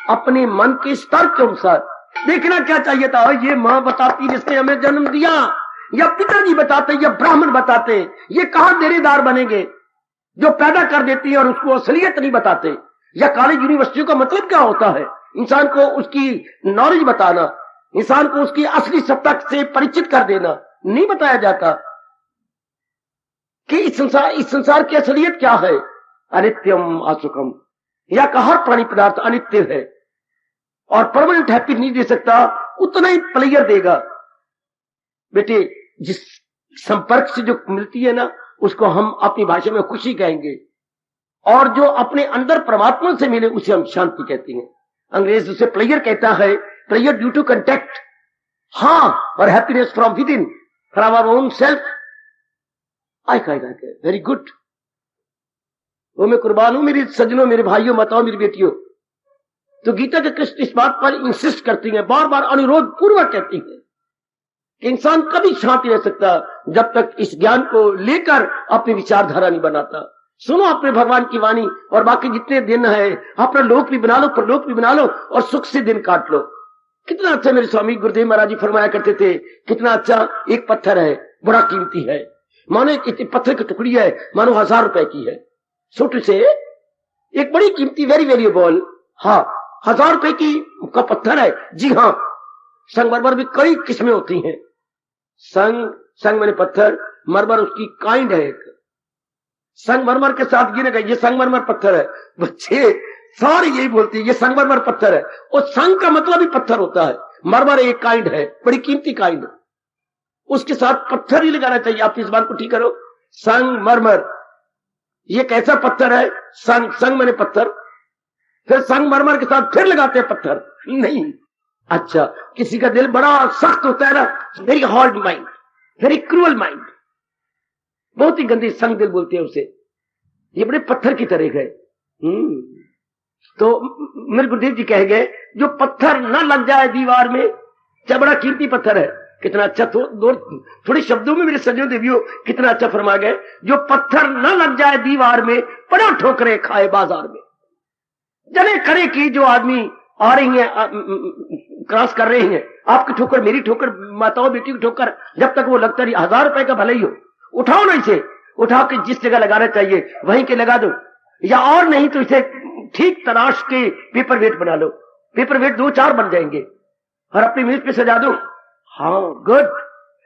अपने मन के स्तर के अनुसार। देखना क्या चाहिए था? ये मां बताती जिसने हमें जन्म दिया, या पिताजी बताते, या ब्राह्मण बताते, ये कहां देरेदार बनेंगे जो पैदा कर देती है और उसको असलियत नहीं बताते। या कॉलेज यूनिवर्सिटियों का मतलब क्या होता है? इंसान को उसकी नॉलेज बताना, इंसान को उसकी असली सत्ता से परिचित कर देना नहीं बताया जाता कि इस संसार की असलियत क्या है। अनित्यम असुखम, या का हर प्राणी पदार्थ अनित्य है और परमानेंट हैप्पी नहीं दे सकता, उतना ही प्लेयर देगा। बेटे, जिस संपर्क से जो मिलती है ना, उसको हम अपनी भाषा में खुशी कहेंगे, और जो अपने अंदर परमात्मा से मिले उसे हम शांति कहते हैं। अंग्रेज उसे प्लेयर कहता है, प्लेयर ड्यू टू कंटेक्ट। हाँ, और happiness from within, from our own self. I very good. वो मैं कुर्बान हूं मेरी सज्जनों, मेरे भाइयों, माताओं, मेरी बेटियों। तो गीता के कृष्ण इस बात पर इंसिस्ट करती हैं, बार बार अनुरोध पूर्वक कहती है कि इंसान कभी शांति रह सकता जब तक इस ज्ञान को लेकर अपनी विचारधारा नहीं बनाता। सुनो अपने भगवान की वाणी, और बाकी जितने दिन है अपना लोक भी बना लो, परलोक भी बना लो, और सुख से दिन काट लो। कितना अच्छा मेरे स्वामी गुरुदेव महाराज जी फरमाया करते थे, कितना अच्छा एक पत्थर है, बड़ा कीमती है, मानो एक पत्थर की टुकड़ी है, मानो 1000 रुपए की है। छोटे से एक बड़ी कीमती, वेरी वेल्यूएबल, हाँ, 1000 रुपए की का पत्थर है। जी हाँ, संगमरमर भी कई किस्में होती हैं। संग मैंने पत्थर, मरमर उसकी काइंड है एक। संगमरमर के साथ ये ना ये संगमरमर पत्थर है, बच्चे सारे यही बोलते हैं ये संगमरमर पत्थर है। और संग का मतलब ही पत्थर होता है। मरमर एक काइंड है, बड़ी कीमती काइंड, उसके साथ पत्थर ही लगाना चाहिए। आप इस बात को ठीक करो। संगमरमर ये कैसा पत्थर है? संग मैंने पत्थर, फिर संगमरमर के साथ फिर लगाते हैं पत्थर नहीं। अच्छा, किसी का दिल बड़ा सख्त होता है ना, very hard mind, very cruel mind, बहुत ही गंदी संग दिल बोलते हैं उसे। ये बड़े पत्थर की तरह गए। तो मेरे गुरुदेव जी कह गए, जो पत्थर न लग जाए दीवार में, क्या बड़ा कीमती पत्थर है। कितना अच्छा, थोड़े शब्दों में मेरे सज्जनों देवियों कितना अच्छा फरमा गए, जो पत्थर न लग जाए दीवार में, बड़ा ठोकरे खाए बाजार में। जने करे कि जो आदमी आ रही है, क्रॉस कर रहे हैं, आपकी ठोकर, मेरी ठोकर, माताओं बेटी की ठोकर, जब तक वो लगता है 1000 रुपए का भले ही हो, उठाओ ना इसे, उठा के जिस जगह लगाना चाहिए वहीं के लगा दो, या और नहीं तो इसे ठीक तराश के पेपर वेट बना लो। पेपर वेट 2-4 बन जाएंगे और अपनी मेज पे सजा दो। हाँ, गुड।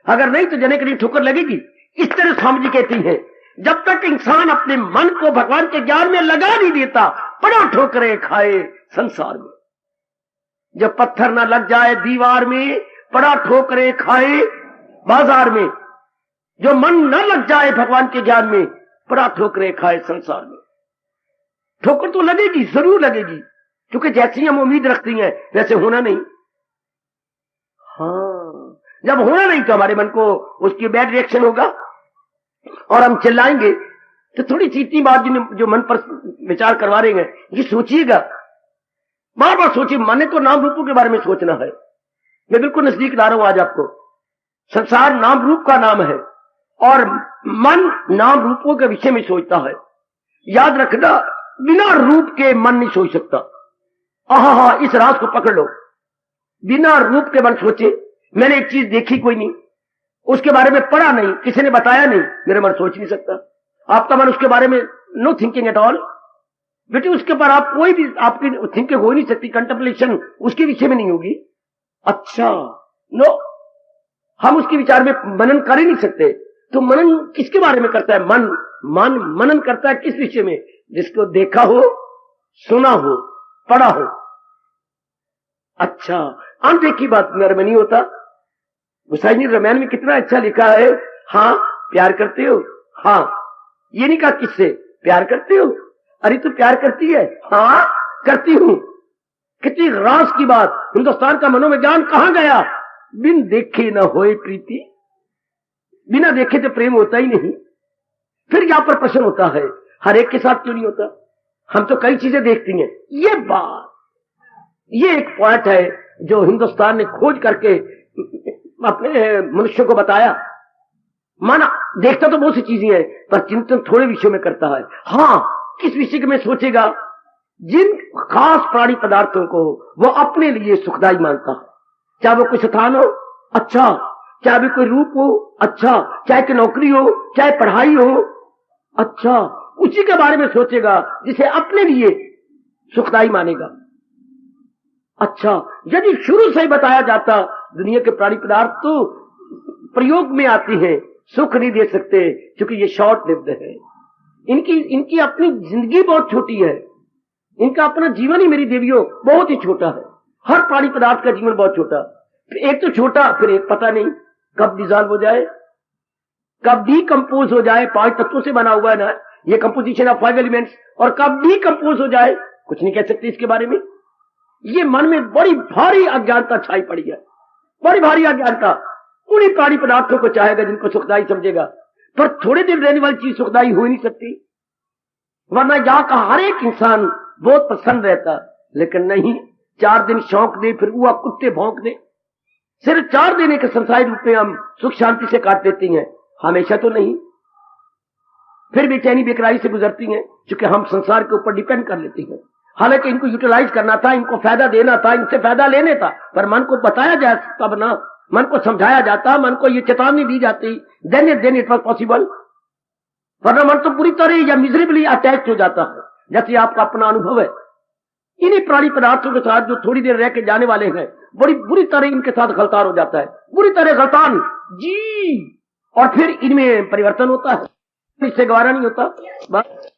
अगर नहीं तो जने के लिए ठोकर लगेगी। इस तरह स्वामी जी कहती हैं, जब तक इंसान अपने मन को भगवान के ज्ञान में लगा नहीं देता, बड़ा ठोकरे खाए संसार में। जब पत्थर ना लग जाए दीवार में, बड़ा ठोकरे खाए बाजार में। जो मन न लग जाए भगवान के ज्ञान में, बड़ा ठोकरे खाए संसार में। ठोकर तो लगेगी, जरूर लगेगी, क्योंकि जैसी हम उम्मीद रखती हैं वैसे होना नहीं। हाँ, जब होना नहीं तो हमारे मन को उसकी बैड रिएक्शन होगा और हम चिल्लाएंगे। तो थोड़ी सी इतनी बात जो मन पर विचार करवा रहे हैं, ये सोचिएगा, बार बार सोचिए। मन तो नाम रूपों के बारे में सोचना है। मैं बिल्कुल नजदीक ला रहा हूं आज आपको। संसार नाम रूप का नाम है और मन नाम रूपों के विषय में सोचता है। याद रखना, बिना रूप के मन नहीं सोच सकता। आहा, इस राज को पकड़ लो। बिना रूप के मन सोचे, मैंने एक चीज देखी कोई नहीं, उसके बारे में पढ़ा नहीं, किसी ने बताया नहीं, मेरा मन सोच नहीं सकता। आपका मन उसके बारे में नो थिंकिंग एट ऑल। बेटे उसके पर आप कोई भी आपकी थिंकिंग हो नहीं सकती, कंटेम्पलेशन उसके विषय में नहीं होगी। अच्छा, नो, हम उसके विचार में मनन कर ही नहीं सकते। तो मनन किसके बारे में करता है? मन मनन करता है किस विषय में? जिसको देखा हो, सुना हो, पढ़ा हो। अच्छा, अनदेखी बात नर में नहीं होता। गुसाई जी रामायण में कितना अच्छा लिखा है। हाँ, प्यार करते हो? हाँ। ये नहीं कहा किससे प्यार करते हो? अरे तू प्यार करती है? हाँ करती हूं। कितनी रास की बात। हिंदुस्तान का मनोविज्ञान कहां गया? बिन देखे न होए प्रीति। बिना देखे तो प्रेम होता ही नहीं। फिर यहां पर प्रश्न होता है, हर एक के साथ क्यों नहीं होता? हम तो कई चीजें देखती हैं। ये बात, ये एक पॉइंट है जो हिंदुस्तान ने खोज करके अपने मनुष्य को बताया। माना देखता तो बहुत सी चीजें हैं, पर चिंतन थोड़े विषयों में करता है। हाँ, किस विषय में सोचेगा? जिन खास प्राणी पदार्थों को वो अपने लिए सुखदायी मानता है, चाहे वो कोई स्थान हो, अच्छा, चाहे भी कोई रूप हो, अच्छा, चाहे कोई नौकरी हो, चाहे पढ़ाई हो, अच्छा, उसी के बारे में सोचेगा जिसे अपने लिए सुखदायी मानेगा। अच्छा, यदि शुरू से ही बताया जाता दुनिया के प्राणी पदार्थ तो प्रयोग में आती हैं, सुख नहीं दे सकते क्योंकि ये शॉर्ट लिव्ड है। इनकी अपनी जिंदगी बहुत छोटी है। इनका अपना जीवन ही, मेरी देवियों, बहुत ही छोटा है। हर प्राणी पदार्थ का जीवन बहुत छोटा। एक तो छोटा, फिर एक पता नहीं कब डिसॉल्व हो जाए, कब डीकंपोज हो जाए। 5 तत्वों से बना हुआ है ना ये कंपोजिशन ऑफ 5 एलिमेंट्स, और कब डीकंपोज हो जाए कुछ नहीं कह सकते इसके बारे में। ये मन में बड़ी भारी अज्ञानता छाई पड़ी है, बड़ी भारी अज्ञानता। उन्हीं प्राणी पदार्थों को चाहेगा जिनको सुखदायी समझेगा, पर थोड़े दिन रहने वाली चीज सुखदायी हो ही नहीं सकती। वरना यहाँ का हर एक इंसान बहुत प्रसन्न रहता, लेकिन नहीं, 4 दिन शौक दे फिर हुआ कुत्ते भौंक दे। सिर्फ 4 दिन के संसारी रूप में हम सुख शांति से काट देती हैं, हमेशा तो नहीं। फिर बेचैनी बेकरारी से गुजरती हैं, क्योंकि हम संसार के ऊपर डिपेंड कर लेती हैं। हालांकि इनको यूटिलाइज करना था, इनको फायदा देना था, इनसे फायदा लेने था, पर मन को बताया जाए तब ना, मन को समझाया जाता, मन को ये चेतावनी दी जाती, देन इट वॉज पॉसिबल। वरना मन तो पूरी तरह या मिजरेबली अटैच हो जाता है, जैसे आपका अपना अनुभव है। इन्हीं प्राणी पदार्थों के साथ जो थोड़ी देर रह के जाने वाले हैं, बड़ी बुरी तरह इनके साथ गलतान हो जाता है, बुरी तरह गलतान जी। और फिर इनमें परिवर्तन होता है, इससे गवारा नहीं होता। बस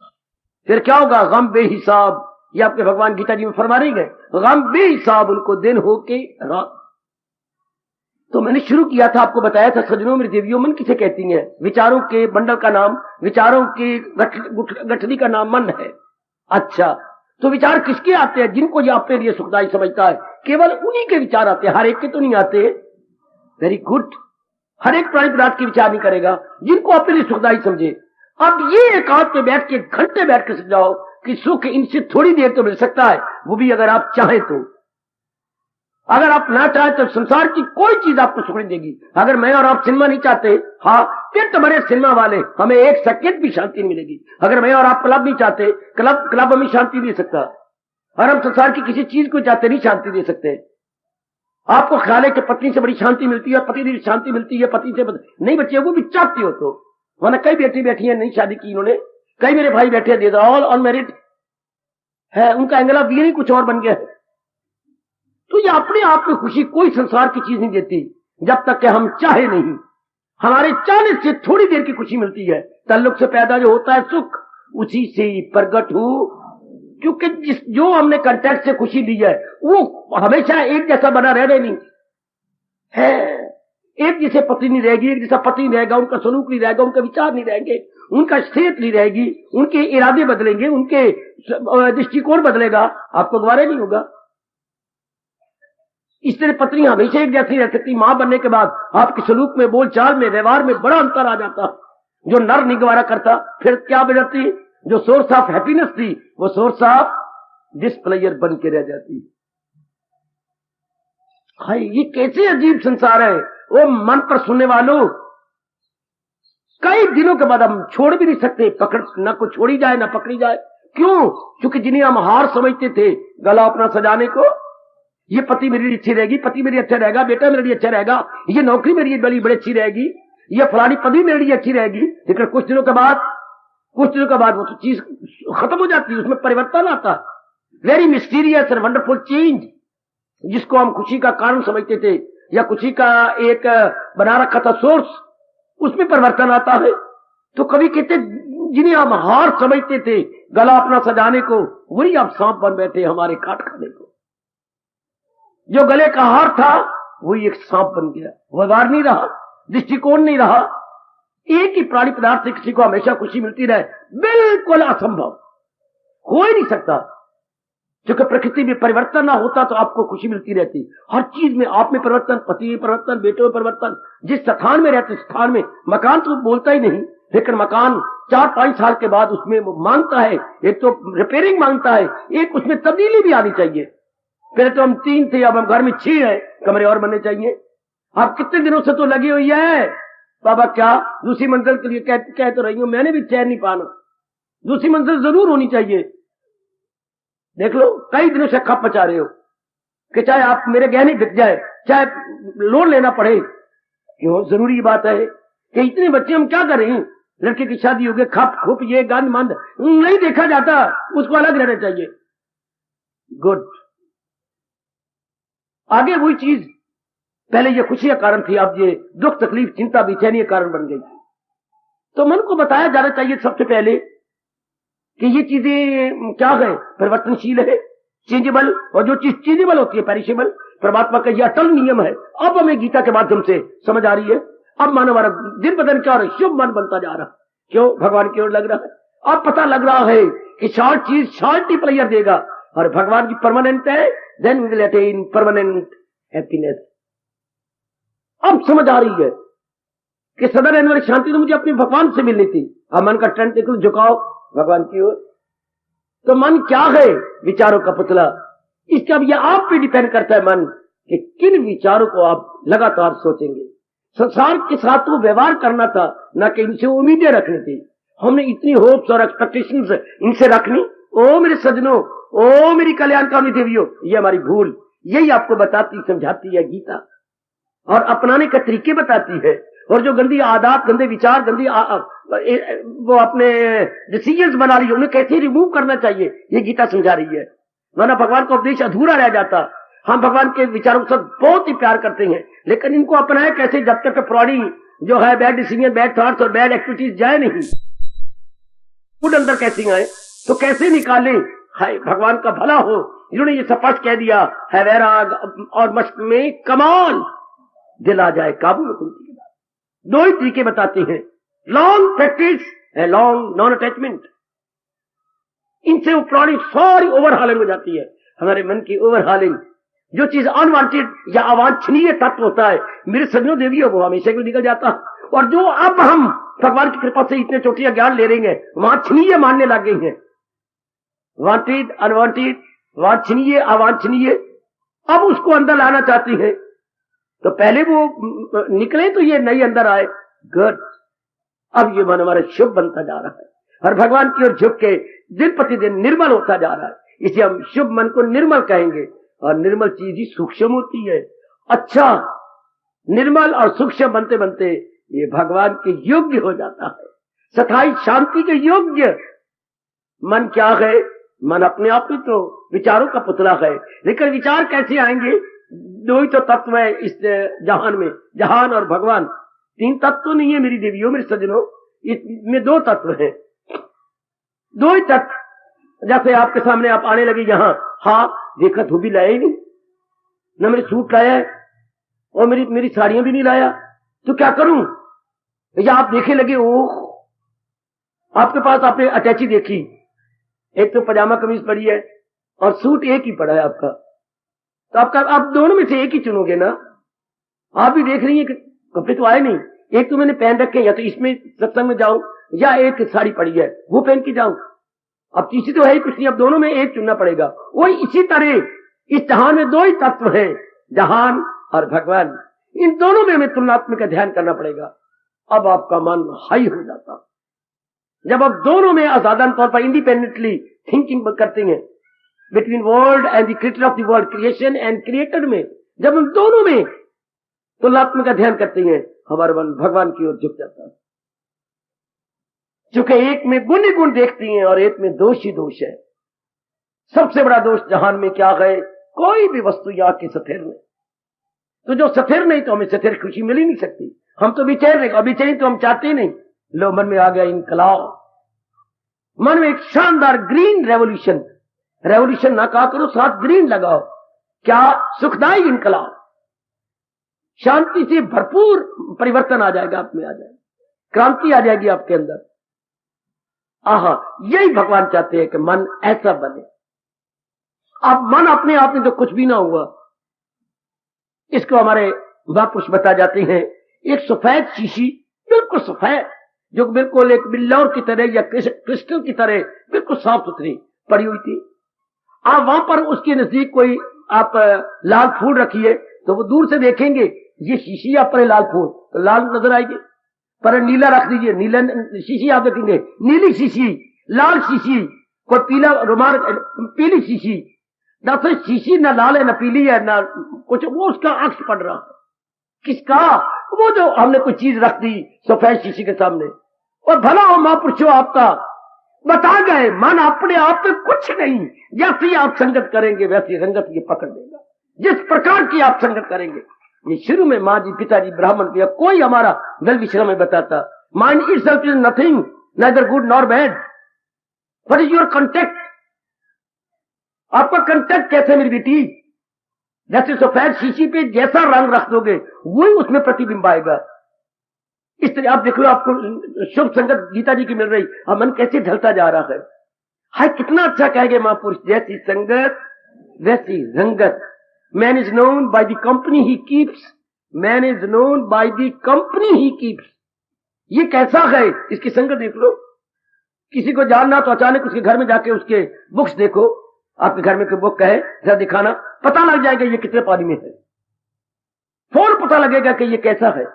फिर क्या होगा? गम बेहिसाब। ये आपके भगवान गीता जी में फरमा रही है, गम बेहिसाब उनको दिन हो के रात। तो मैंने शुरू किया था, आपको बताया था सजनों मेरी देवियों, मन किसे कहती हैं? विचारों के बंडल का नाम, विचारों की गठरी का नाम मन है। अच्छा, तो विचार किसके आते हैं? जिनको ये अपने लिए सुखदायी समझता है, केवल उन्हीं के विचार आते हैं, हर एक के तो नहीं आते। Very good. हर एक प्राणी पदार्थ के विचार नहीं करेगा, जिनको अपने लिए सुखदायी समझे। अब ये एकांत में बैठ के घंटे बैठ के समझाओ कि सुख इनसे थोड़ी देर तो मिल सकता है, वो भी अगर आप चाहें तो। अगर आप ना चाहे तो संसार की कोई चीज आपको सुख नहीं देगी। अगर मैं और आप सिनेमा नहीं चाहते, हाँ, फिर तो बड़े सिनेमा वाले, हमें 1 सेकंड भी शांति नहीं मिलेगी। अगर मैं और आप क्लब नहीं चाहते, क्लब हमें शांति दे सकता। और हम संसार की किसी चीज को चाहते नहीं शांति दे सकते। आपको ख्याल है कि पत्नी से बड़ी शांति मिलती है, पति से शांति मिलती है, पति से नहीं बच्चे वो भी चाहती हो तो। वरना कई बेटी बैठी है नहीं शादी की इन्होंने, कई मेरे भाई बैठे दे ऑल अनमैरिड है, उनका एंगल भी नहीं कुछ और बन गया है। तो ये अपने आप में खुशी कोई संसार की चीज नहीं देती, जब तक कि हम चाहे नहीं। हमारे चाहने से थोड़ी देर की खुशी मिलती है। तल्लुक से पैदा जो होता है सुख, उसी से प्रकट हो क्योंकि जो हमने कांटेक्ट से खुशी ली है वो हमेशा एक जैसा बना रहने नहीं है। एक जैसे पत्नी नहीं रहेगी, एक जैसा पति नहीं रहेगा, उनका सलूक नहीं रहेगा, उनके विचार नहीं रहेंगे, उनका सेहत नहीं रहेगी, उनके इरादे बदलेंगे, उनके दृष्टिकोण बदलेगा, आपको दोबारा नहीं होगा। इस तरह पत्नी हमेशा एक जैसी रह सकती। मां बनने के बाद आपके सलूक में, बोलचाल में, व्यवहार में बड़ा अंतर आ जाता। जो नर नहीं गवारा करता, फिर क्या बजाती? जो सोर्स ऑफ हैप्पीनेस थी वो सोर्स ऑफ डिस्प्लेयर बन के रह जाती। हाय, ये कैसे अजीब संसार है। वो मन पर सुनने वालों, कई दिनों के बाद हम छोड़ भी नहीं सकते, पकड़ ना को छोड़ी जाए ना पकड़ी जाए। क्यों? क्योंकि जिन्हें हम हार समझते थे गला अपना सजाने को, ये पति मेरी लिए अच्छी रहेगी, पति मेरी अच्छा रहेगा, बेटा मेरे लिए अच्छा रहेगा, ये नौकरी मेरी बड़ी बड़ी अच्छी रहेगी, ये फलानी पदवी मेरे लिए अच्छी रहेगी। लेकिन कुछ दिनों के बाद वो तो चीज खत्म हो जाती है, उसमें परिवर्तन आता। Very mysterious and wonderful change, जिसको हम खुशी का कारण समझते थे या खुशी का एक बना रखा था सोर्स, उसमें परिवर्तन आता है। तो कभी कहते जिन्हें हम हार समझते थे गला अपना सजाने को, वही आप सांप बन बैठे हमारे काट खाने को। जो गले का हार था वही एक सांप बन गया। व्यवहार नहीं रहा, दृष्टिकोण नहीं रहा। एक ही प्राणी पदार्थ से किसी को हमेशा खुशी मिलती रहे, बिल्कुल असंभव, हो ही नहीं सकता। क्योंकि प्रकृति में परिवर्तन ना होता तो आपको खुशी मिलती रहती। हर चीज में आप में परिवर्तन, पति में परिवर्तन, बेटों में परिवर्तन, जिस स्थान में रहते स्थान में। मकान तो बोलता ही नहीं, लेकिन मकान 4-5 साल के बाद उसमें मांगता है, एक तो रिपेयरिंग मांगता है, एक उसमें तब्दीली भी आनी चाहिए। पहले तो हम 3 थे, अब हम घर में 6 हैं, कमरे और बनने चाहिए। आप कितने दिनों से तो लगी हुई है बाबा, क्या दूसरी मंजिल के लिए कह तो रही हूं, मैंने भी चैन नहीं पाना। दूसरी मंजिल जरूर होनी चाहिए। देख लो, कई दिनों से खप मचा रहे हो कि चाहे आप मेरे गहने बिक जाए, चाहे लोन लेना पड़े। क्यों? जरूरी बात है कि इतने बच्चे हम क्या करें? लड़के की शादी हो गई, खप खुप ये गंद मंद नहीं देखा जाता, उसको अलग रहना चाहिए। गुड। आगे वही चीज, पहले ये खुशी का कारण थी, अब ये दुख, तकलीफ, चिंता, बेचैनी का कारण बन गई। तो मन को बताया जाना चाहिए सबसे पहले कि ये चीजें क्या है, परिवर्तनशील है, चेंजेबल, और जो चीज चेंजेबल होती है, पेरिशेबल, परमात्मा का यह अटल नियम है। अब हमें गीता के माध्यम से समझ आ रही है। अब मानव हमारा दिन ब दिन क्या हो रहा है, शुभ मन बनता जा रहा है। क्यों? भगवान की ओर लग रहा है। अब पता लग रहा है कि शॉर्ट चीज शॉर्ट प्लेयर देगा और भगवान की परमानेंट है, then we will attain permanent happiness. अब समझ आ रही है कि सदा रहने वाली शांति तो मुझे अपने भगवान से मिलनी थी। अब मन का ट्रेंड देखो, झुकाओ भगवान की ओर। तो मन क्या है? विचारों का पुतला। इसका अब यह आप पे डिपेंड करता है मन कि किन विचारों को आप लगातार सोचेंगे। संसार के साथ तो व्यवहार करना था, ना कि इनसे उम्मीदें रखनी थी। हमने इतनी होप्स और एक्सपेक्टेशंस इनसे रखनी। ओ मेरे सजनों, ओ मेरी कल्याणकारी देवियों, ये हमारी भूल। यही आपको बताती समझाती है गीता, और अपनाने के तरीके बताती है। और जो गंदी आदत, गंदे विचार, गंदी वो अपने डिसीजंस बना रही है, उन्हें कैसे रिमूव करना चाहिए, ये गीता समझा रही है। वरना भगवान का उपदेश अधूरा रह जाता। हम भगवान के विचारों के साथ बहुत ही प्यार करते हैं, लेकिन इनको अपनाए कैसे जब तक पुरानी जो है बैड डिसीजन, बैड थॉट्स और बैड एक्टिविटीज जाए नहीं, खुद अंदर कैसे आए, तो कैसे निकालें। हाय, भगवान का भला हो, इन्होंने ये स्पष्ट कह दिया है, वैराग और मस्क में कमाल, दिल आ जाए काबू में कुंती के बाद। 2 ही तरीके बताते हैं, लॉन्ग प्रैक्टिस है, लॉन्ग नॉन अटैचमेंट। इनसे वो पुरानी सारी ओवरहालिंग हो जाती है, हमारे मन की ओवरहालिंग। जो चीज अनवांटेड या अवांछनीय तत्व होता है, मेरे सजनों देवियों, वो हमेशा के निकल जाता। और जो अब हम भगवान की कृपा से इतने चोटियां ज्ञान ले रहे हैं, वांछनीय मानने लग गई हैं। वांटेड, अनवांटेड, वांछनीय, अवांछनीय, अब उसको अंदर लाना चाहती है। तो पहले वो निकले तो ये नहीं अंदर आए। गुड। अब ये मन हमारा शुभ बनता जा रहा है और भगवान की ओर झुक के दिन प्रतिदिन निर्मल होता जा रहा है। इसलिए हम शुभ मन को निर्मल कहेंगे, और निर्मल चीज ही सूक्ष्म होती है। अच्छा, निर्मल और सूक्ष्म बनते बनते ये भगवान के योग्य हो जाता है, सथाई शांति के योग्य। मन क्या है? मन अपने आप में तो विचारों का पुतला है, लेकिन विचार कैसे आएंगे? 2 ही तो तत्व है इस जहान में, जहान और भगवान। 3 तत्व तो नहीं है मेरी देवियों, मेरे सजनों, इसमें 2 तत्व हैं। 2 ही तत्व, जैसे आपके सामने आप आने लगे यहाँ, हाँ देखा धोबी लाया ही नहीं, न मेरे सूट लाया है और मेरी साड़ियां भी नहीं लाया, तो क्या करूं? या आप देखे लगे, ओह आपके पास आपने अटैची देखी, एक तो पजामा कमीज पड़ी है और सूट एक ही पड़ा है आपका, तो आप दोनों में से एक ही चुनोगे ना। आप भी देख रही हैं कि कपड़े तो आए नहीं, एक तो मैंने पहन रखे, या तो इसमें सत्संग में जाऊं या एक साड़ी पड़ी है वो पहन के जाऊं। अब तीसरी तो है ही कुछ नहीं, अब दोनों में एक चुनना पड़ेगा। वही इसी तरह इस जहान में दो ही तत्व हैं, जहान और भगवान, इन दोनों में हमें तुलनात्मक का ध्यान करना पड़ेगा। अब आपका मन हाई हो जाता, जब आप दोनों में आजादान तौर पर इंडिपेंडेंटली थिंकिंग करते हैं, between world and the creator of the world, creation and creator में जब हम दोनों में तुलनात्मक का ध्यान करते हैं, हमारा मन भगवान की ओर झुक जाता है। चूंकि एक में गुण ही गुण देखती हैं और एक में दोष ही दोष है। सबसे बड़ा दोष जहान में क्या है? कोई भी वस्तु यहाँ की स्थिर नहीं, तो जो स्थिर नहीं तो हमें स्थिर खुशी मिल ही नहीं सकती। हम तो विचैर रहे, अब विचैर तो हम चाहते ही नहीं। लो मन में आ गया इनकलाब, मन में एक शानदार ग्रीन रेवोल्यूशन, रेवोल्यूशन ना कहा करो, साथ ग्रीन लगाओ, क्या सुखदायी इनकलाब, शांति से भरपूर परिवर्तन आ जाएगा, आप में आ जाएगा, क्रांति आ जाएगी आपके अंदर। आहा, यही भगवान चाहते हैं कि मन ऐसा बने। अब मन अपने आप में तो कुछ भी ना हुआ, इसको हमारे महापुरुष बता जाते हैं, एक सफेद शीशी, बिल्कुल सफेद, जो बिल्कुल एक बिल्लौर की तरह या क्रिस्टल की तरह बिल्कुल साफ सुथरी पड़ी हुई थी। आप वहां पर उसके नजदीक कोई आप लाल फूल रखिए तो वो दूर से देखेंगे ये शीशी, आप पर लाल फूल तो लाल नजर आएगी, पर नीला रख दीजिए, नीला शीशी आप देखेंगे, नीली शीशी, लाल शीशी, कोई पीला रुमाल, पीली शीशी, ना तो शीशी ना लाल है ना पीली है ना कुछ, वो उसका अक्स पड़ रहा है। किसका? वो जो हमने कोई चीज रख दी सफेद शीशी के सामने। और भला हो महापुरुषों आपका बता गए, मन अपने आप में कुछ नहीं, जैसी आप संगत करेंगे वैसी रंगत ये पकड़ लेगा, जिस प्रकार की आप संगत करेंगे। ये शुरू में माँ जी, पिताजी, ब्राह्मण या कोई हमारा वेल विश्राम में बताता, mind itself is nothing, neither good nor bad, what is your contact, आपका कंटेक्ट कैसे मेरी बेटी? जैसे सफेद शीशी पे जैसा रंग रख दोगे वही उसमें प्रतिबिंब आएगा। इस तरह आप देख लो, आपको शुभ संगत गीता जी की मिल रही, अब मन कैसे ढलता जा रहा है। हाय कितना अच्छा कहेंगे महापुरुष, जैसी संगत वैसी रंगत। Man is known by the company he keeps, man is known by the company he keeps. ये कैसा है? इसकी संगत देख लो। किसी को जानना तो अचानक उसके घर में जाके उसके बुक्स देखो, आपके घर में कोई बुक है जरा दिखाना, पता लग जाएगा ये कितने पानी में है, फौरन पता लगेगा कि ये कैसा है।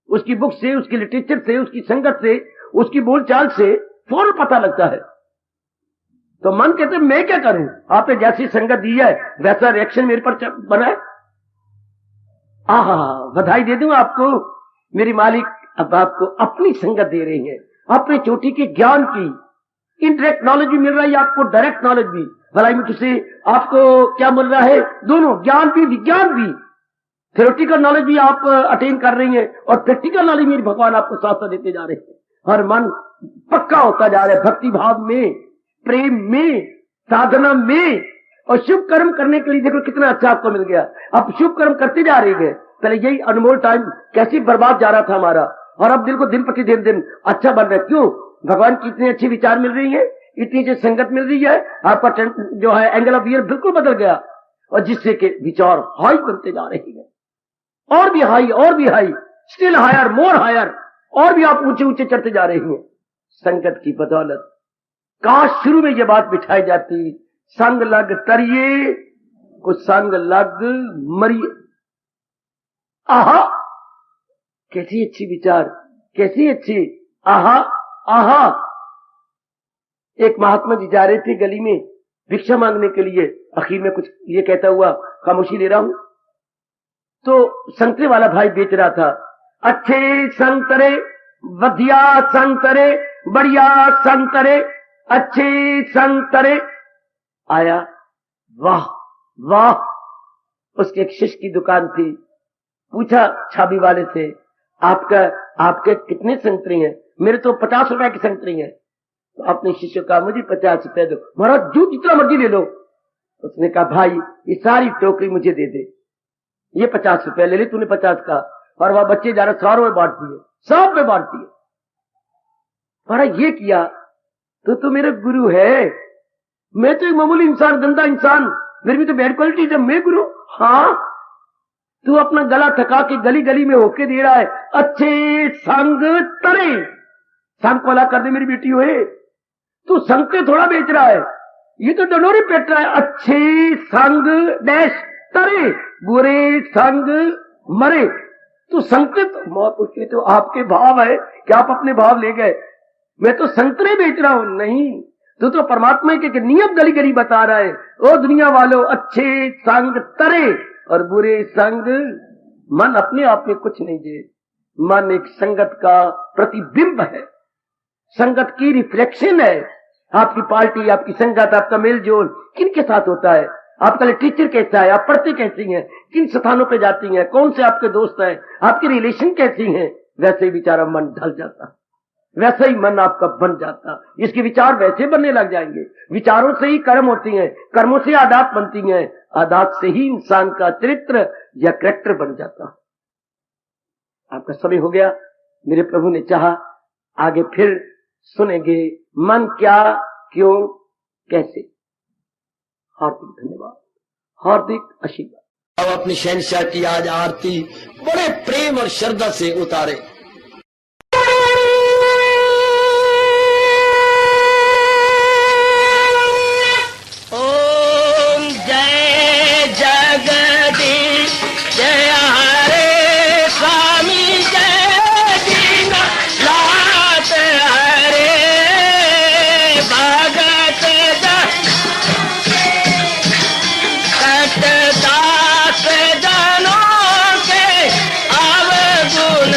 उसकी बुक से, उसकी लिटरेचर से, उसकी संगत से, उसकी बोलचाल से फौरन पता लगता है। तो मन कहते मैं क्या करूं, आपने जैसी संगत दी है वैसा रिएक्शन मेरे पर बना है। आहा, बधाई दे दूं आपको, मेरी मालिक अब आपको अपनी संगत दे रही है, अपने चोटी के ज्ञान की। इनडायरेक्ट नॉलेज भी मिल रहा है आपको, डायरेक्ट नॉलेज भी, भलाई में तुझसे आपको क्या मिल रहा है? दोनों, ज्ञान भी विज्ञान भी, थ्योरेटिकल नॉलेज भी आप अटेन कर रही हैं और प्रैक्टिकल नॉलेज मेरी भगवान आपको साथ साथ देते जा रहे हैं। हर मन पक्का होता जा रहा है भक्ति भाव में, प्रेम में, साधना में। और शुभ कर्म करने के लिए देखो कितना अच्छा आपको मिल गया, अब शुभ कर्म करते जा रही है। पहले यही अनमोल टाइम कैसे बर्बाद जा रहा था हमारा, और अब दिल को दिन प्रतिदिन दिन अच्छा बन रहा है। क्यों? भगवान की इतनी अच्छी विचार मिल रही है, इतनी अच्छी संगत मिल रही है, आपका जो है एंगल ऑफ व्यू बिल्कुल बदल गया, और जिससे कि विचार हाई बनते जा रही है, और भी हाई, और भी high, still higher, more higher, और भी आप ऊंचे ऊंचे चढ़ते जा रही हैं संगत की बदौलत। काश शुरू में ये बात बिठाई जाती, संग लग तरिए को संग लग मरिए। आहा, कैसी अच्छी विचार, कैसी अच्छी, आहा आहा। एक महात्मा जी जा रहे थे गली में भिक्षा मांगने के लिए, आखिर में कुछ ये कहता हुआ खामोशी ले रहा हूं, तो संतरे वाला भाई बेच रहा था, अच्छे संतरे, बढ़िया संतरे, बढ़िया संतरे, अच्छे संतरे। आया, वाह वाह। उसके एक शिष्य की दुकान थी, पूछा छाबी वाले से, आपके कितने संतरे हैं? मेरे तो 50 रुपए की संतरी है। तो अपने शिष्य का मुझे 50 रुपए दो। महाराज जो जितना मर्जी ले लो। उसने कहा भाई ये सारी टोकरी मुझे दे दे, ये 50 रुपए ले ले तूने 50 का। और वह बच्चे जा रहे सारों में बांट दिए, सब में बांट दिए। महाराज ये किया तो मेरा गुरु है, मैं तो एक मामूली इंसान, गंदा इंसान, मेरी भी तो बैड क्वालिटी है, मैं गुरु? हाँ, तू अपना गला थका के गली गली में होके दे रहा है, अच्छे संग तरे, संग को अलग कर दे मेरी बेटी हुए, तू संग के थोड़ा बेच रहा है, ये तो डंडोरी पेट रहा है। अच्छे संग डैश तरे, बुरे संग मरे। तू संकेत मौत पूछती तो आपके भाव है कि आप अपने भाव ले गए, मैं तो संतरे बेच रहा हूं। नहीं, तो परमात्मा के नियम गली गली बता रहा है। ओ दुनिया वालों, अच्छे संग तरे और बुरे संग। मन अपने आप में कुछ नहीं दे, मन एक संगत का प्रतिबिंब है, संगत की रिफ्लेक्शन है। आपकी पार्टी, आपकी संगत, आपका मेलजोल किनके साथ होता है, आपका लिटरेचर कैसा है, आप पढ़ते कैसी हैं, किन स्थानों पे जाती हैं, कौन से आपके दोस्त हैं, आपकी रिलेशन कैसी हैं, वैसे ही बेचारा मन ढल जाता, वैसा ही मन आपका बन जाता। इसके विचार वैसे बनने लग जाएंगे। विचारों से ही कर्म होती हैं, कर्मों से आदत बनती हैं, आदत से ही इंसान का चरित्र या कैरेक्टर बन जाता। आपका समय हो गया, मेरे प्रभु ने चाहा आगे फिर सुनेंगे मन क्या, क्यों, कैसे। हार्दिक धन्यवाद, हार्दिक आशीर्वाद। अब अपनी शहंशाह की आज आरती बड़े प्रेम और श्रद्धा से उतारे। ओम जय जगदीश जय हरे स्वामी, जय दीनानाथ हरे भगत दास जनों के अवगुण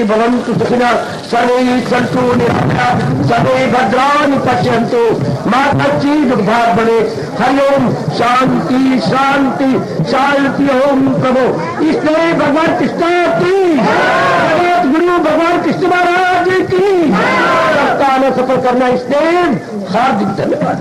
भवन्तु सुखिनः सर्वे सन्तु निरामयाः सर्वे भद्राणि पश्यन्तु मा कश्चित् दुःखभाग् भवेत्। हरि ओम शांति शांति शांति। ओम प्रभु इसलिए भगवान कृष्ण की जगत गुरु भगवान कृष्ण महाराज की सप्ताह में सफल करना इसलिए हार्दिक धन्यवाद।